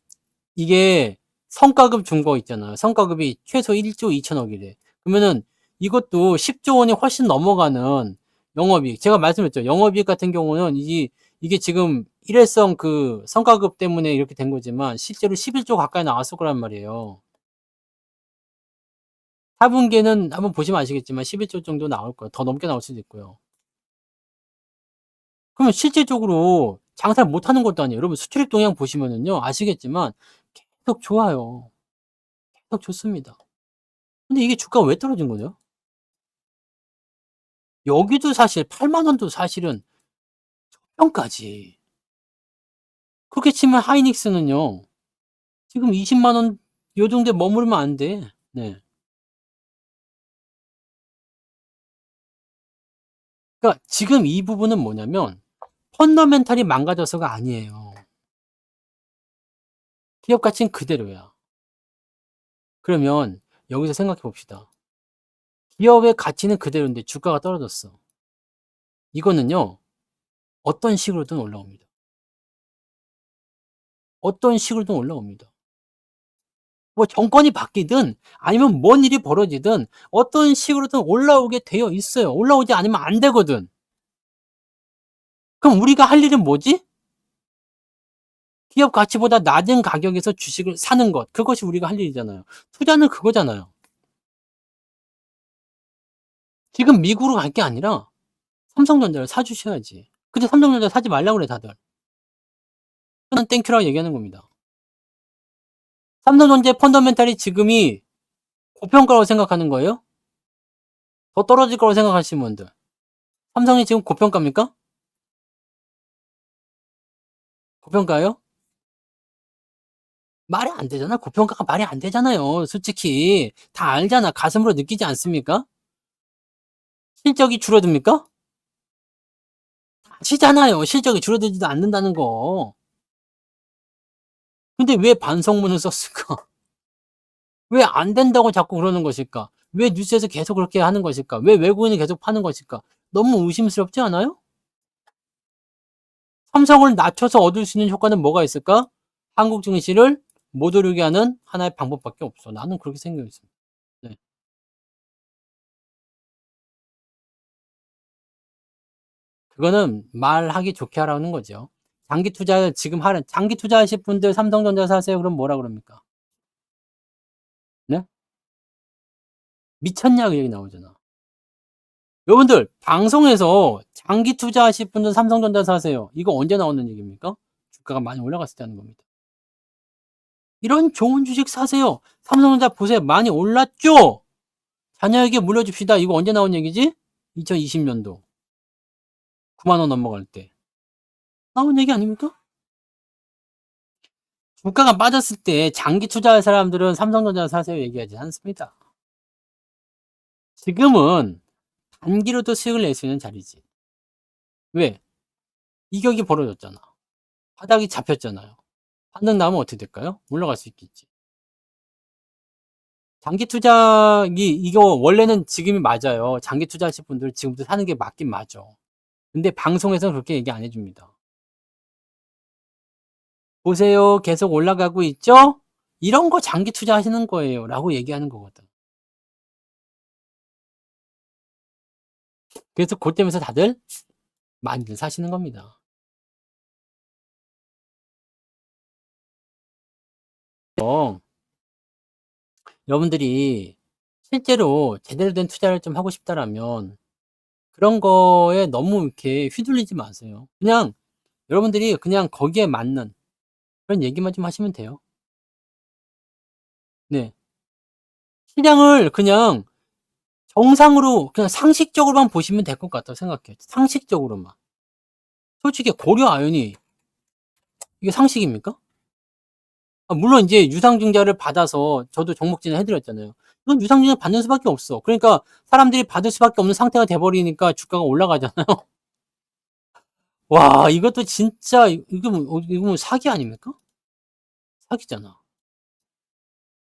이게 성과급 준 거 있잖아요. 성과급이 최소 1조 2천억이래. 그러면은 이것도 10조 원이 훨씬 넘어가는 영업이익. 제가 말씀했죠. 영업이익 같은 경우는 이게 지금 일회성 그 성과급 때문에 이렇게 된 거지만 실제로 11조 가까이 나왔을 거란 말이에요. 4분기에는 한번 보시면 아시겠지만 11조 정도 나올 거예요. 더 넘게 나올 수도 있고요. 그러면 실질적으로 장사를 못하는 것도 아니에요. 여러분 수출입 동향 보시면은요 아시겠지만 계속 좋아요. 계속 좋습니다. 근데 이게 주가가 왜 떨어진 거죠? 여기도 사실 8만 원도 사실은 저평가지. 그렇게 치면 하이닉스는요. 지금 20만 원 요 정도에 머무르면 안 돼. 네. 그러니까 지금 이 부분은 뭐냐면 펀더멘탈이 망가져서가 아니에요. 기업 가치는 그대로야. 그러면 여기서 생각해 봅시다. 기업의 가치는 그대로인데 주가가 떨어졌어. 이거는요. 어떤 식으로든 올라옵니다. 어떤 식으로든 올라옵니다. 뭐 정권이 바뀌든 아니면 뭔 일이 벌어지든 어떤 식으로든 올라오게 되어 있어요. 올라오지 않으면 안 되거든. 그럼 우리가 할 일은 뭐지? 기업 가치보다 낮은 가격에서 주식을 사는 것. 그것이 우리가 할 일이잖아요. 투자는 그거잖아요. 지금 미국으로 갈 게 아니라 삼성전자를 사주셔야지. 근데 삼성전자 사지 말라고 그래 다들. 저는 땡큐라고 얘기하는 겁니다. 삼성전자의 펀더멘탈이 지금이 고평가라고 생각하는 거예요? 더 떨어질 거라고 생각하시는 분들. 삼성이 지금 고평가입니까? 고평가예요? 말이 안 되잖아. 고평가가 말이 안 되잖아요. 솔직히 다 알잖아. 가슴으로 느끼지 않습니까? 실적이 줄어듭니까? 아시잖아요. 실적이 줄어들지도 않는다는 거. 근데 왜 반성문을 썼을까? 왜 안 된다고 자꾸 그러는 것일까? 왜 뉴스에서 계속 그렇게 하는 것일까? 왜 외국인이 계속 파는 것일까? 너무 의심스럽지 않아요? 삼성을 낮춰서 얻을 수 있는 효과는 뭐가 있을까? 한국 증시를 못 오르게 하는 하나의 방법밖에 없어. 나는 그렇게 생각했습니다. 네. 그거는 말하기 좋게 하라는 거죠. 장기 투자 지금 하는 장기 투자하실 분들 삼성전자 사세요. 그럼 뭐라 그럽니까? 네? 미쳤냐 그 얘기 나오잖아. 여러분들 방송에서 장기 투자하실 분들 삼성전자 사세요. 이거 언제 나오는 얘기입니까? 주가가 많이 올라갔을 때 하는 겁니다. 이런 좋은 주식 사세요. 삼성전자 보세요. 많이 올랐죠? 자녀에게 물려줍시다. 이거 언제 나온 얘기지? 2020년도. 9만 원 넘어갈 때. 나온 얘기 아닙니까? 주가가 빠졌을 때 장기 투자할 사람들은 삼성전자 사세요 얘기하지 않습니다. 지금은 단기로도 수익을 낼 수 있는 자리지. 왜? 이격이 벌어졌잖아. 바닥이 잡혔잖아요. 반등 나오면 어떻게 될까요? 올라갈 수 있겠지. 장기 투자기 이거 원래는 지금이 맞아요. 장기 투자하실 분들 지금부터 사는 게 맞긴 맞아. 근데 방송에서는 그렇게 얘기 안 해줍니다. 보세요. 계속 올라가고 있죠? 이런 거 장기 투자하시는 거예요. 라고 얘기하는 거거든. 그래서 그때면서 다들 많이들 사시는 겁니다. 여러분들이 실제로 제대로 된 투자를 좀 하고 싶다라면 그런 거에 너무 이렇게 휘둘리지 마세요. 그냥 여러분들이 그냥 거기에 맞는 그런 얘기만 좀 하시면 돼요. 네. 시장을 그냥 정상으로 그냥 상식적으로만 보시면 될 것 같다고 생각해요. 상식적으로만. 솔직히 고려 아연이 이게 상식입니까? 물론 이제 유상증자를 받아서 저도 정목진을 해드렸잖아요. 이건 유상증자 받는 수밖에 없어. 그러니까 사람들이 받을 수밖에 없는 상태가 돼버리니까 주가가 올라가잖아요. 와, 이것도 진짜 이거 뭐 사기 아닙니까? 사기잖아.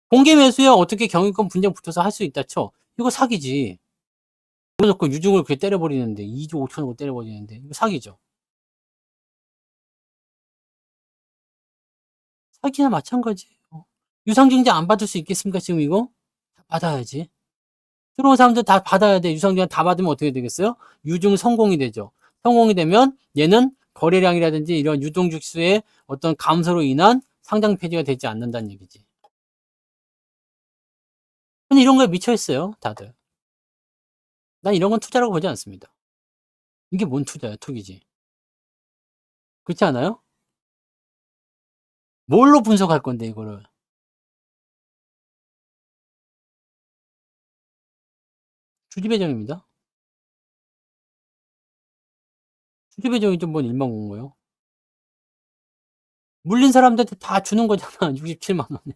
공개 매수에 어떻게 경영권 분쟁 붙어서 할 수 있다 쳐. 이거 사기지. 그래놓고 유증을 그렇게 때려버리는데 2조 5천억을 때려버리는데 이거 사기죠. 사기나 마찬가지예요. 유상증자 안 받을 수 있겠습니까? 지금 이거 다 받아야지. 들어온 사람들 다 받아야 돼. 유상증자 다 받으면 어떻게 되겠어요? 유증 성공이 되죠. 성공이 되면 얘는 거래량이라든지 이런 유동주수의 어떤 감소로 인한 상장 폐지가 되지 않는다는 얘기지. 근데 이런 거에 미쳐 있어요, 다들. 난 이런 건 투자라고 보지 않습니다. 이게 뭔 투자야, 투기지. 그렇지 않아요? 뭘로 분석할 건데, 이거를. 주지배정입니다. 주지배정이 좀 뭔 일망공모요? 물린 사람들한테 다 주는 거잖아, 67만 원에.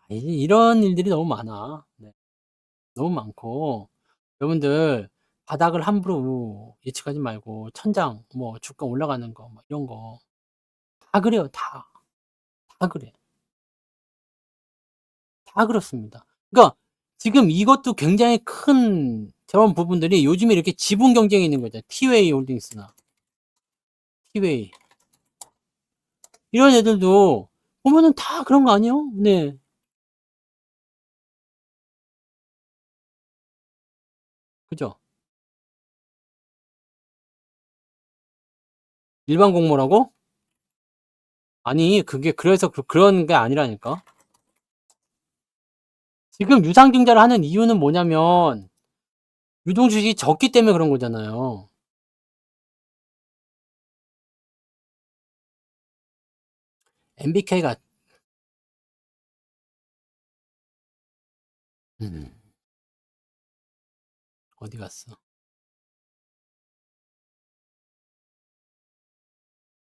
이런 일들이 너무 많아. 네. 너무 많고, 여러분들, 바닥을 함부로 예측하지 말고, 천장, 뭐, 주가 올라가는 거, 뭐, 이런 거. 다 그래요, 다. 다 그래. 다 그렇습니다. 그러니까, 지금 이것도 굉장히 큰 저런 부분들이 요즘에 이렇게 지분 경쟁이 있는 거죠. 티웨이 홀딩스나, 티웨이. 이런 애들도 보면은 다 그런 거 아니에요? 네. 그죠? 일반 공모라고? 아니, 그게 그래서 그런 게 아니라니까. 지금 유상증자를 하는 이유는 뭐냐면, 유동주식이 적기 때문에 그런 거잖아요. MBK가, 음, 어디 갔어?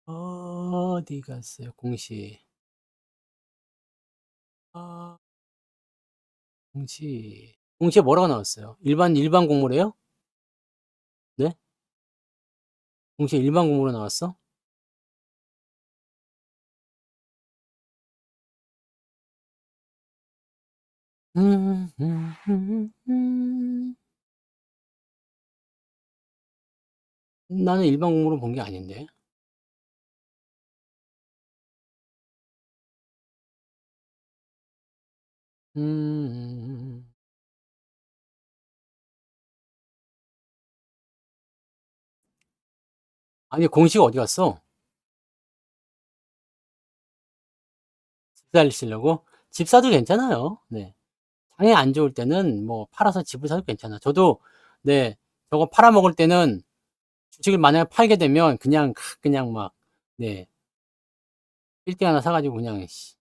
어디 갔어요? 공시. 아, 공시. 공시에 뭐라고 나왔어요? 일반 공모래요? 네? 공시에 일반 공모로 나왔어? 음, 음, 음, 음. 나는 일반 공모로 본 게 아닌데. 음. 아니, 공시가 어디 갔어? 집 살리시려고? 집 사도 괜찮아요. 네. 장에 안 좋을 때는 뭐 팔아서 집을 사도 괜찮아. 저도, 네, 저거 팔아먹을 때는 주식을 만약에 팔게 되면 그냥 막, 네, 빌딩 하나 사가지고 그냥, 씨,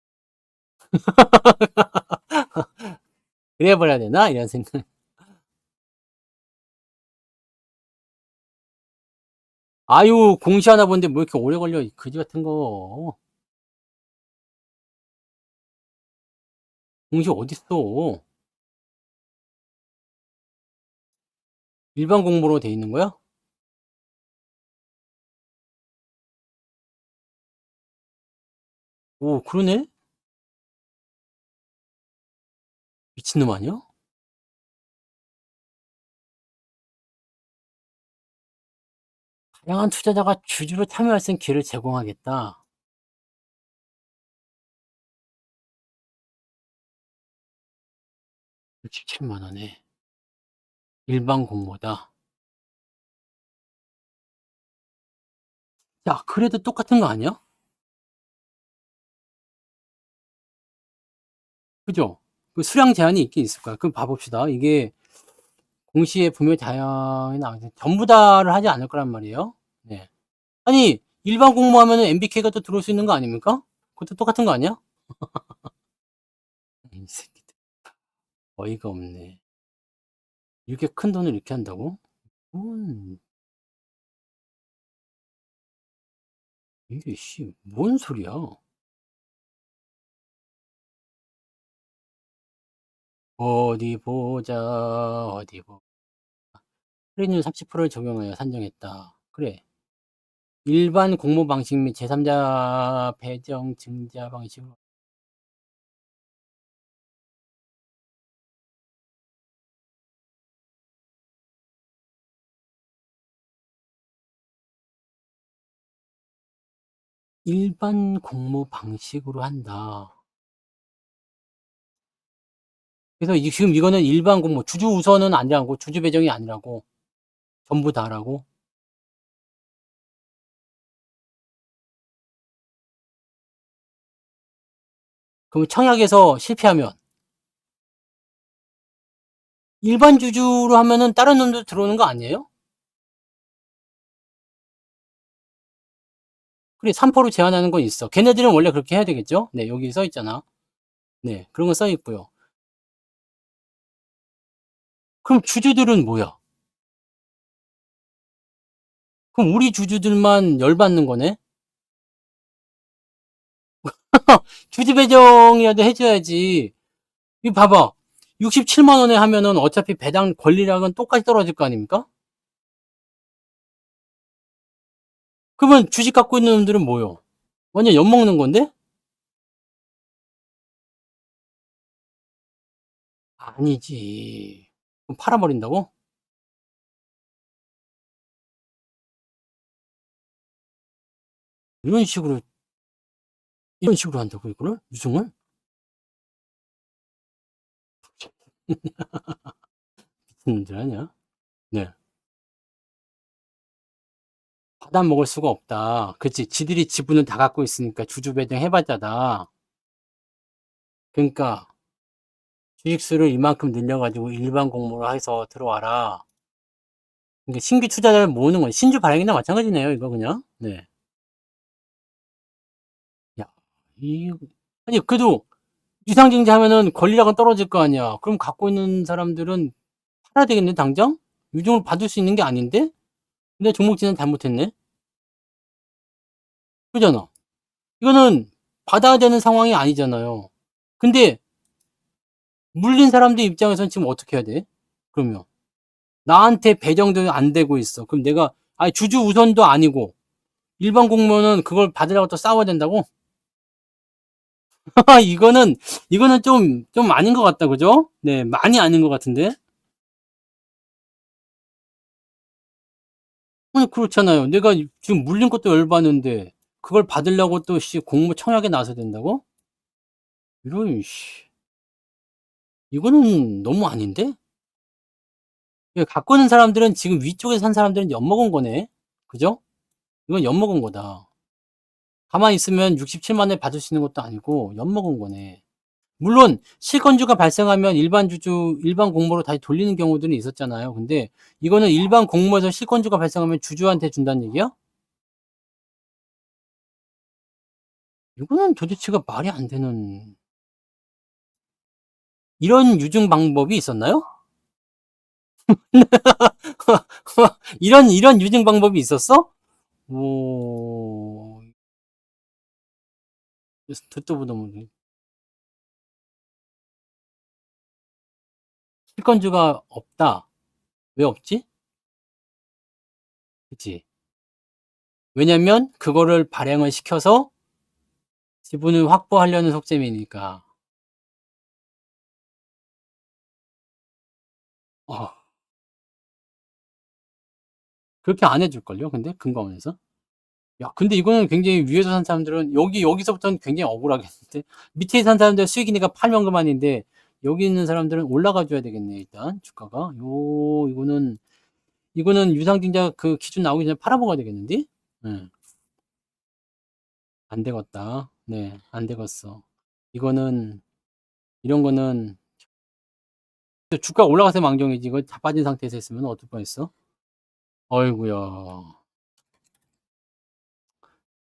그래버려야 되나? 이런 생각. 아유, 공시하나 본데 뭐 이렇게 오래 걸려, 이 그지 같은 거. 공시 어딨어? 일반 공모로 돼 있는 거야? 오, 그러네? 미친놈 아니야? 다양한 투자자가 주주로 참여할 수 있는 기회를 제공하겠다. 67만 원에. 일반 공모다. 야, 그래도 똑같은 거 아니야? 그죠? 그 수량 제한이 있긴 있을 거야. 그럼 봐봅시다. 이게 공시에 분명히 다양히 나오는데 전부 다를 하지 않을 거란 말이에요. 네. 아니, 일반 공모하면은 MBK가 또 들어올 수 있는 거 아닙니까? 그것도 똑같은 거 아니야? 이 새끼들. 어이가 없네. 이렇게 큰 돈을 이렇게 한다고? 이게 뭔 소리야? 어디 보자. 어디 보. 할인율 30%를 적용하여 산정했다. 그래. 일반 공모 방식 및 제3자 배정 증자 방식으로. 일반 공모 방식으로 한다. 그래서 지금 이거는 일반 공모, 주주 우선은 아니라고, 주주 배정이 아니라고, 전부 다라고. 그럼 청약에서 실패하면 일반 주주로 하면은 다른 놈도 들어오는 거 아니에요? 그래, 3%로 제한하는 건 있어. 걔네들은 원래 그렇게 해야 되겠죠? 네, 여기 써 있잖아. 네, 그런 거 써 있고요. 그럼 주주들은 뭐야? 그럼 우리 주주들만 열받는 거네? 주주 배정이라도 해줘야지. 이거 봐봐. 67만 원에 하면은 어차피 배당 권리량은 똑같이 떨어질 거 아닙니까? 그러면 주식 갖고 있는 놈들은 뭐요? 완전 엿먹는 건데? 아니지. 그럼 팔아버린다고? 이런 식으로, 이런 식으로 한다고, 이거를? 유승을? 미친 놈들 아니야? 네. 받아먹을 수가 없다. 그치. 지들이 지분을 다 갖고 있으니까 주주 배정 해봤자다. 그러니까 주식수를 이만큼 늘려가지고 일반 공모로 해서 들어와라. 그러니까 신규 투자자를 모으는 건 신주 발행이나 마찬가지네요. 이거 그냥. 네. 야, 아니 그래도 유상증자 하면은 권리량은 떨어질 거 아니야. 그럼 갖고 있는 사람들은 팔아야 되겠네, 당장? 유증을 받을 수 있는 게 아닌데? 근데 종목 진단 잘못했네? 그잖아. 이거는 받아야 되는 상황이 아니잖아요. 근데 물린 사람들 입장에서는 지금 어떻게 해야 돼? 그러면 나한테 배정도 안 되고 있어. 그럼 내가 아니 주주 우선도 아니고 일반 공무원은 그걸 받으려고 또 싸워야 된다고? 이거는 좀 아닌 것 같다, 그죠? 네, 많이 아닌 것 같은데? 아니, 그렇잖아요. 내가 지금 물린 것도 열받는데, 그걸 받으려고 또, 공무 청약에 나서야 된다고? 이거는 너무 아닌데? 갖고 있는 사람들은 지금 위쪽에 산 사람들은 엿먹은 거네. 그죠? 이건 엿먹은 거다. 가만히 있으면 67만에 받을 수 있는 것도 아니고, 엿먹은 거네. 물론 실권주가 발생하면 일반 공모로 다시 돌리는 경우들은 있었잖아요. 근데 이거는 일반 공모에서 실권주가 발생하면 주주한테 준다는 얘기야? 이거는 도대체가 말이 안 되는. 이런 유증 방법이 있었나요? 이런 유증 방법이 있었어? 오, 듣도 보도 못해. 실권주가 없다. 왜 없지? 그치? 왜냐면 그거를 발행을 시켜서 지분을 확보하려는 속셈이니까. 어, 그렇게 안 해줄걸요? 근데 근거원에서? 야, 근데 이거는 굉장히 위에서 산 사람들은 여기서부터는 굉장히 억울하겠는데 밑에 산 사람들 수익이니까 팔면 그만인데 여기 있는 사람들은 올라가 줘야 되겠네. 일단 주가가 이거는 유상증자 그 기준 나오기 전에 팔아먹어야 되겠는데? 네, 안 되겠다. 네, 안 되겠어. 이런 거는 주가 올라가서 망정이지. 이거 다 빠진 상태에서 했으면 어떨 뻔했어? 어이구야.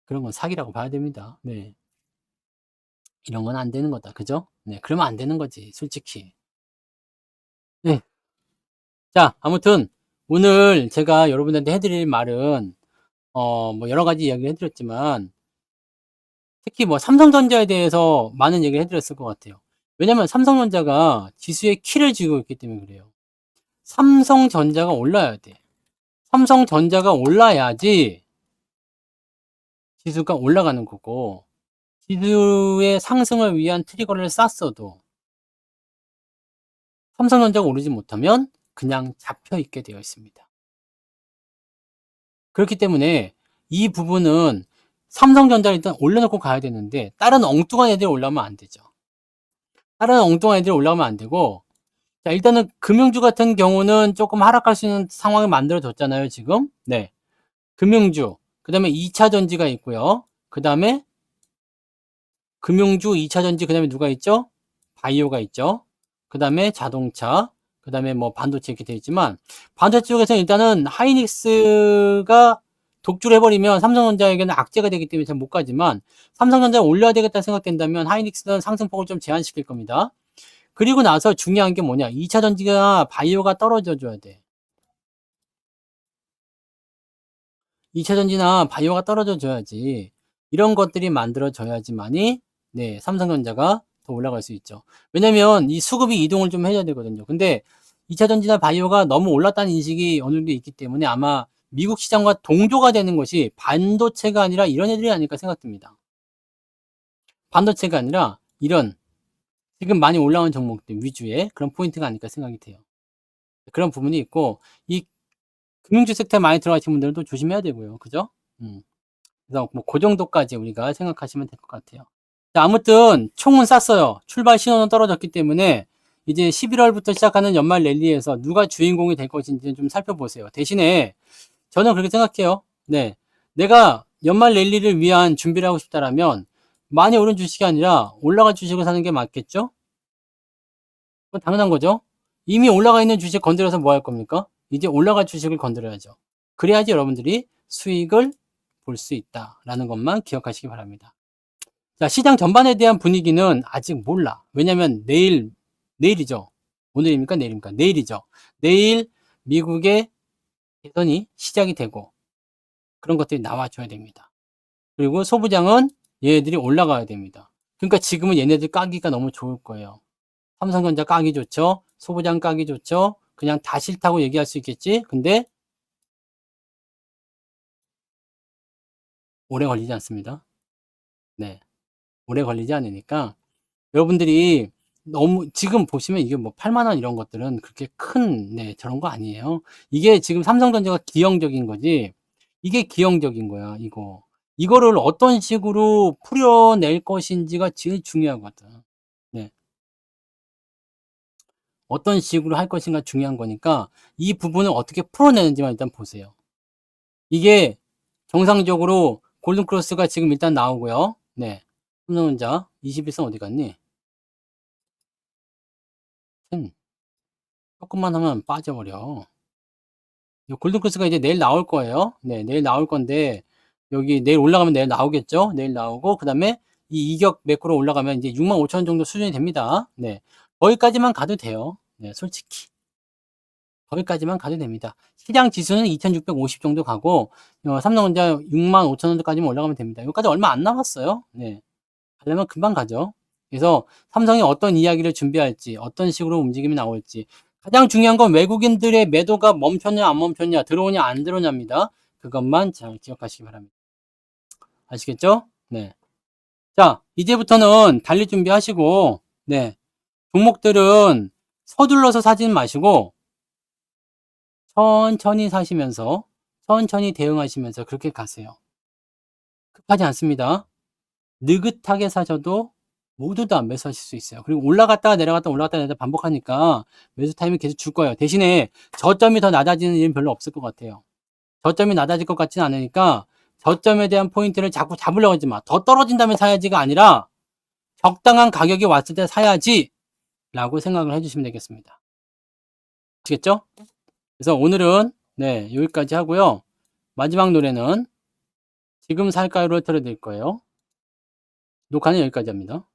그런 건 사기라고 봐야 됩니다. 네. 이런 건 안 되는 거다. 그죠? 네, 그러면 안 되는 거지. 솔직히. 네. 자, 아무튼 오늘 제가 여러분들한테 해드릴 말은 뭐 여러 가지 이야기를 해드렸지만 특히 뭐 삼성전자에 대해서 많은 얘기를 해드렸을 것 같아요. 왜냐면 삼성전자가 지수의 키를 쥐고 있기 때문에 그래요. 삼성전자가 올라야 돼. 삼성전자가 올라야지 지수가 올라가는 거고, 지수의 상승을 위한 트리거를 쌌어도 삼성전자가 오르지 못하면 그냥 잡혀 있게 되어 있습니다. 그렇기 때문에 이 부분은 삼성전자를 일단 올려놓고 가야 되는데, 다른 엉뚱한 애들이 올라오면 안 되죠. 다른 엉뚱한 애들이 올라오면 안 되고, 자, 일단은 금융주 같은 경우는 조금 하락할 수 있는 상황을 만들어줬잖아요, 지금. 네. 금융주, 그 다음에 2차 전지가 있고요. 그 다음에 금융주, 2차 전지, 그 다음에 누가 있죠? 바이오가 있죠. 그 다음에 자동차, 그 다음에 뭐 반도체 이렇게 되어 있지만, 반도체 쪽에서는 일단은 하이닉스가 독주를 해버리면 삼성전자에게는 악재가 되기 때문에 잘 못 가지만, 삼성전자를 올려야 되겠다 생각된다면 하이닉스는 상승폭을 좀 제한시킬 겁니다. 그리고 나서 중요한 게 뭐냐, 2차 전지가 바이오가 떨어져 줘야 돼. 2차 전지나 바이오가 떨어져 줘야지, 이런 것들이 만들어져야지만이 네, 삼성전자가 더 올라갈 수 있죠. 왜냐면 이 수급이 이동을 좀 해줘야 되거든요. 근데 2차 전지나 바이오가 너무 올랐다는 인식이 어느 정도 있기 때문에 아마 미국 시장과 동조가 되는 것이 반도체가 아니라 이런 애들이 아닐까 생각됩니다. 반도체가 아니라 이런 지금 많이 올라온 종목들 위주의 그런 포인트가 아닐까 생각이 돼요. 그런 부분이 있고, 이 금융주 섹터에 많이 들어가신 분들은 또 조심해야 되고요. 그죠? 그래서 뭐 그 정도까지 우리가 생각하시면 될 것 같아요. 자, 아무튼 총은 쌌어요. 출발 신호는 떨어졌기 때문에 이제 11월부터 시작하는 연말 랠리에서 누가 주인공이 될 것인지 좀 살펴보세요. 대신에 저는 그렇게 생각해요. 네, 내가 연말 랠리를 위한 준비를 하고 싶다라면 많이 오른 주식이 아니라 올라갈 주식을 사는 게 맞겠죠? 그건 당연한 거죠. 이미 올라가 있는 주식 건드려서 뭐 할 겁니까? 이제 올라갈 주식을 건드려야죠. 그래야지 여러분들이 수익을 볼 수 있다라는 것만 기억하시기 바랍니다. 자, 시장 전반에 대한 분위기는 아직 몰라. 왜냐면 내일이죠. 오늘입니까? 내일입니까? 내일이죠. 내일 미국의 대선이 시작이 되고 그런 것들이 나와줘야 됩니다. 그리고 소부장은 얘네들이 올라가야 됩니다. 그러니까 지금은 얘네들 까기가 너무 좋을 거예요. 삼성전자 까기 좋죠. 소부장 까기 좋죠. 그냥 다 싫다고 얘기할 수 있겠지. 근데 오래 걸리지 않습니다. 네, 오래 걸리지 않으니까 여러분들이 너무 지금 보시면 이게 뭐 8만 원 이런 것들은 그렇게 큰 네, 저런 거 아니에요. 이게 지금 삼성전자가 기형적인 거지. 이게 기형적인 거야, 이거. 이거를 어떤 식으로 풀어낼 것인지가 제일 중요하거든. 네. 어떤 식으로 할 것인가 중요한 거니까 이 부분을 어떻게 풀어내는지만 일단 보세요. 이게 정상적으로 골든크로스가 지금 일단 나오고요. 네. 삼성전자 21선 어디 갔니? 조금만 하면 빠져버려. 골든크로스가 이제 내일 나올 거예요. 네, 내일 나올 건데, 여기 내일 올라가면 내일 나오겠죠? 내일 나오고, 그 다음에 이 이격 매크로 올라가면 이제 65,000원 정도 수준이 됩니다. 네. 거기까지만 가도 돼요. 네, 솔직히. 거기까지만 가도 됩니다. 시장 지수는 2650 정도 가고, 삼성전자 65,000원까지만 올라가면 됩니다. 여기까지 얼마 안 남았어요. 네. 가려면 금방 가죠. 그래서 삼성이 어떤 이야기를 준비할지, 어떤 식으로 움직임이 나올지, 가장 중요한 건 외국인들의 매도가 멈췄냐 안 멈췄냐, 들어오냐 안 들어오냐입니다. 그것만 잘 기억하시기 바랍니다. 아시겠죠? 네. 자, 이제부터는 달릴 준비하시고, 네. 종목들은 서둘러서 사지 마시고 천천히 사시면서 천천히 대응하시면서 그렇게 가세요. 급하지 않습니다. 느긋하게 사셔도 모두 다 매수하실 수 있어요. 그리고 올라갔다가 내려갔다 올라갔다 내려갔다 반복하니까 매수 타임을 계속 줄 거예요. 대신에 저점이 더 낮아지는 일은 별로 없을 것 같아요. 저점이 낮아질 것 같지는 않으니까 저점에 대한 포인트를 자꾸 잡으려고 하지 마. 더 떨어진다면 사야지가 아니라 적당한 가격이 왔을 때 사야지 라고 생각을 해주시면 되겠습니다. 아시겠죠? 그래서 오늘은 네, 여기까지 하고요. 마지막 노래는 지금 살까요를 틀어드릴 거예요. 녹화는 여기까지 합니다.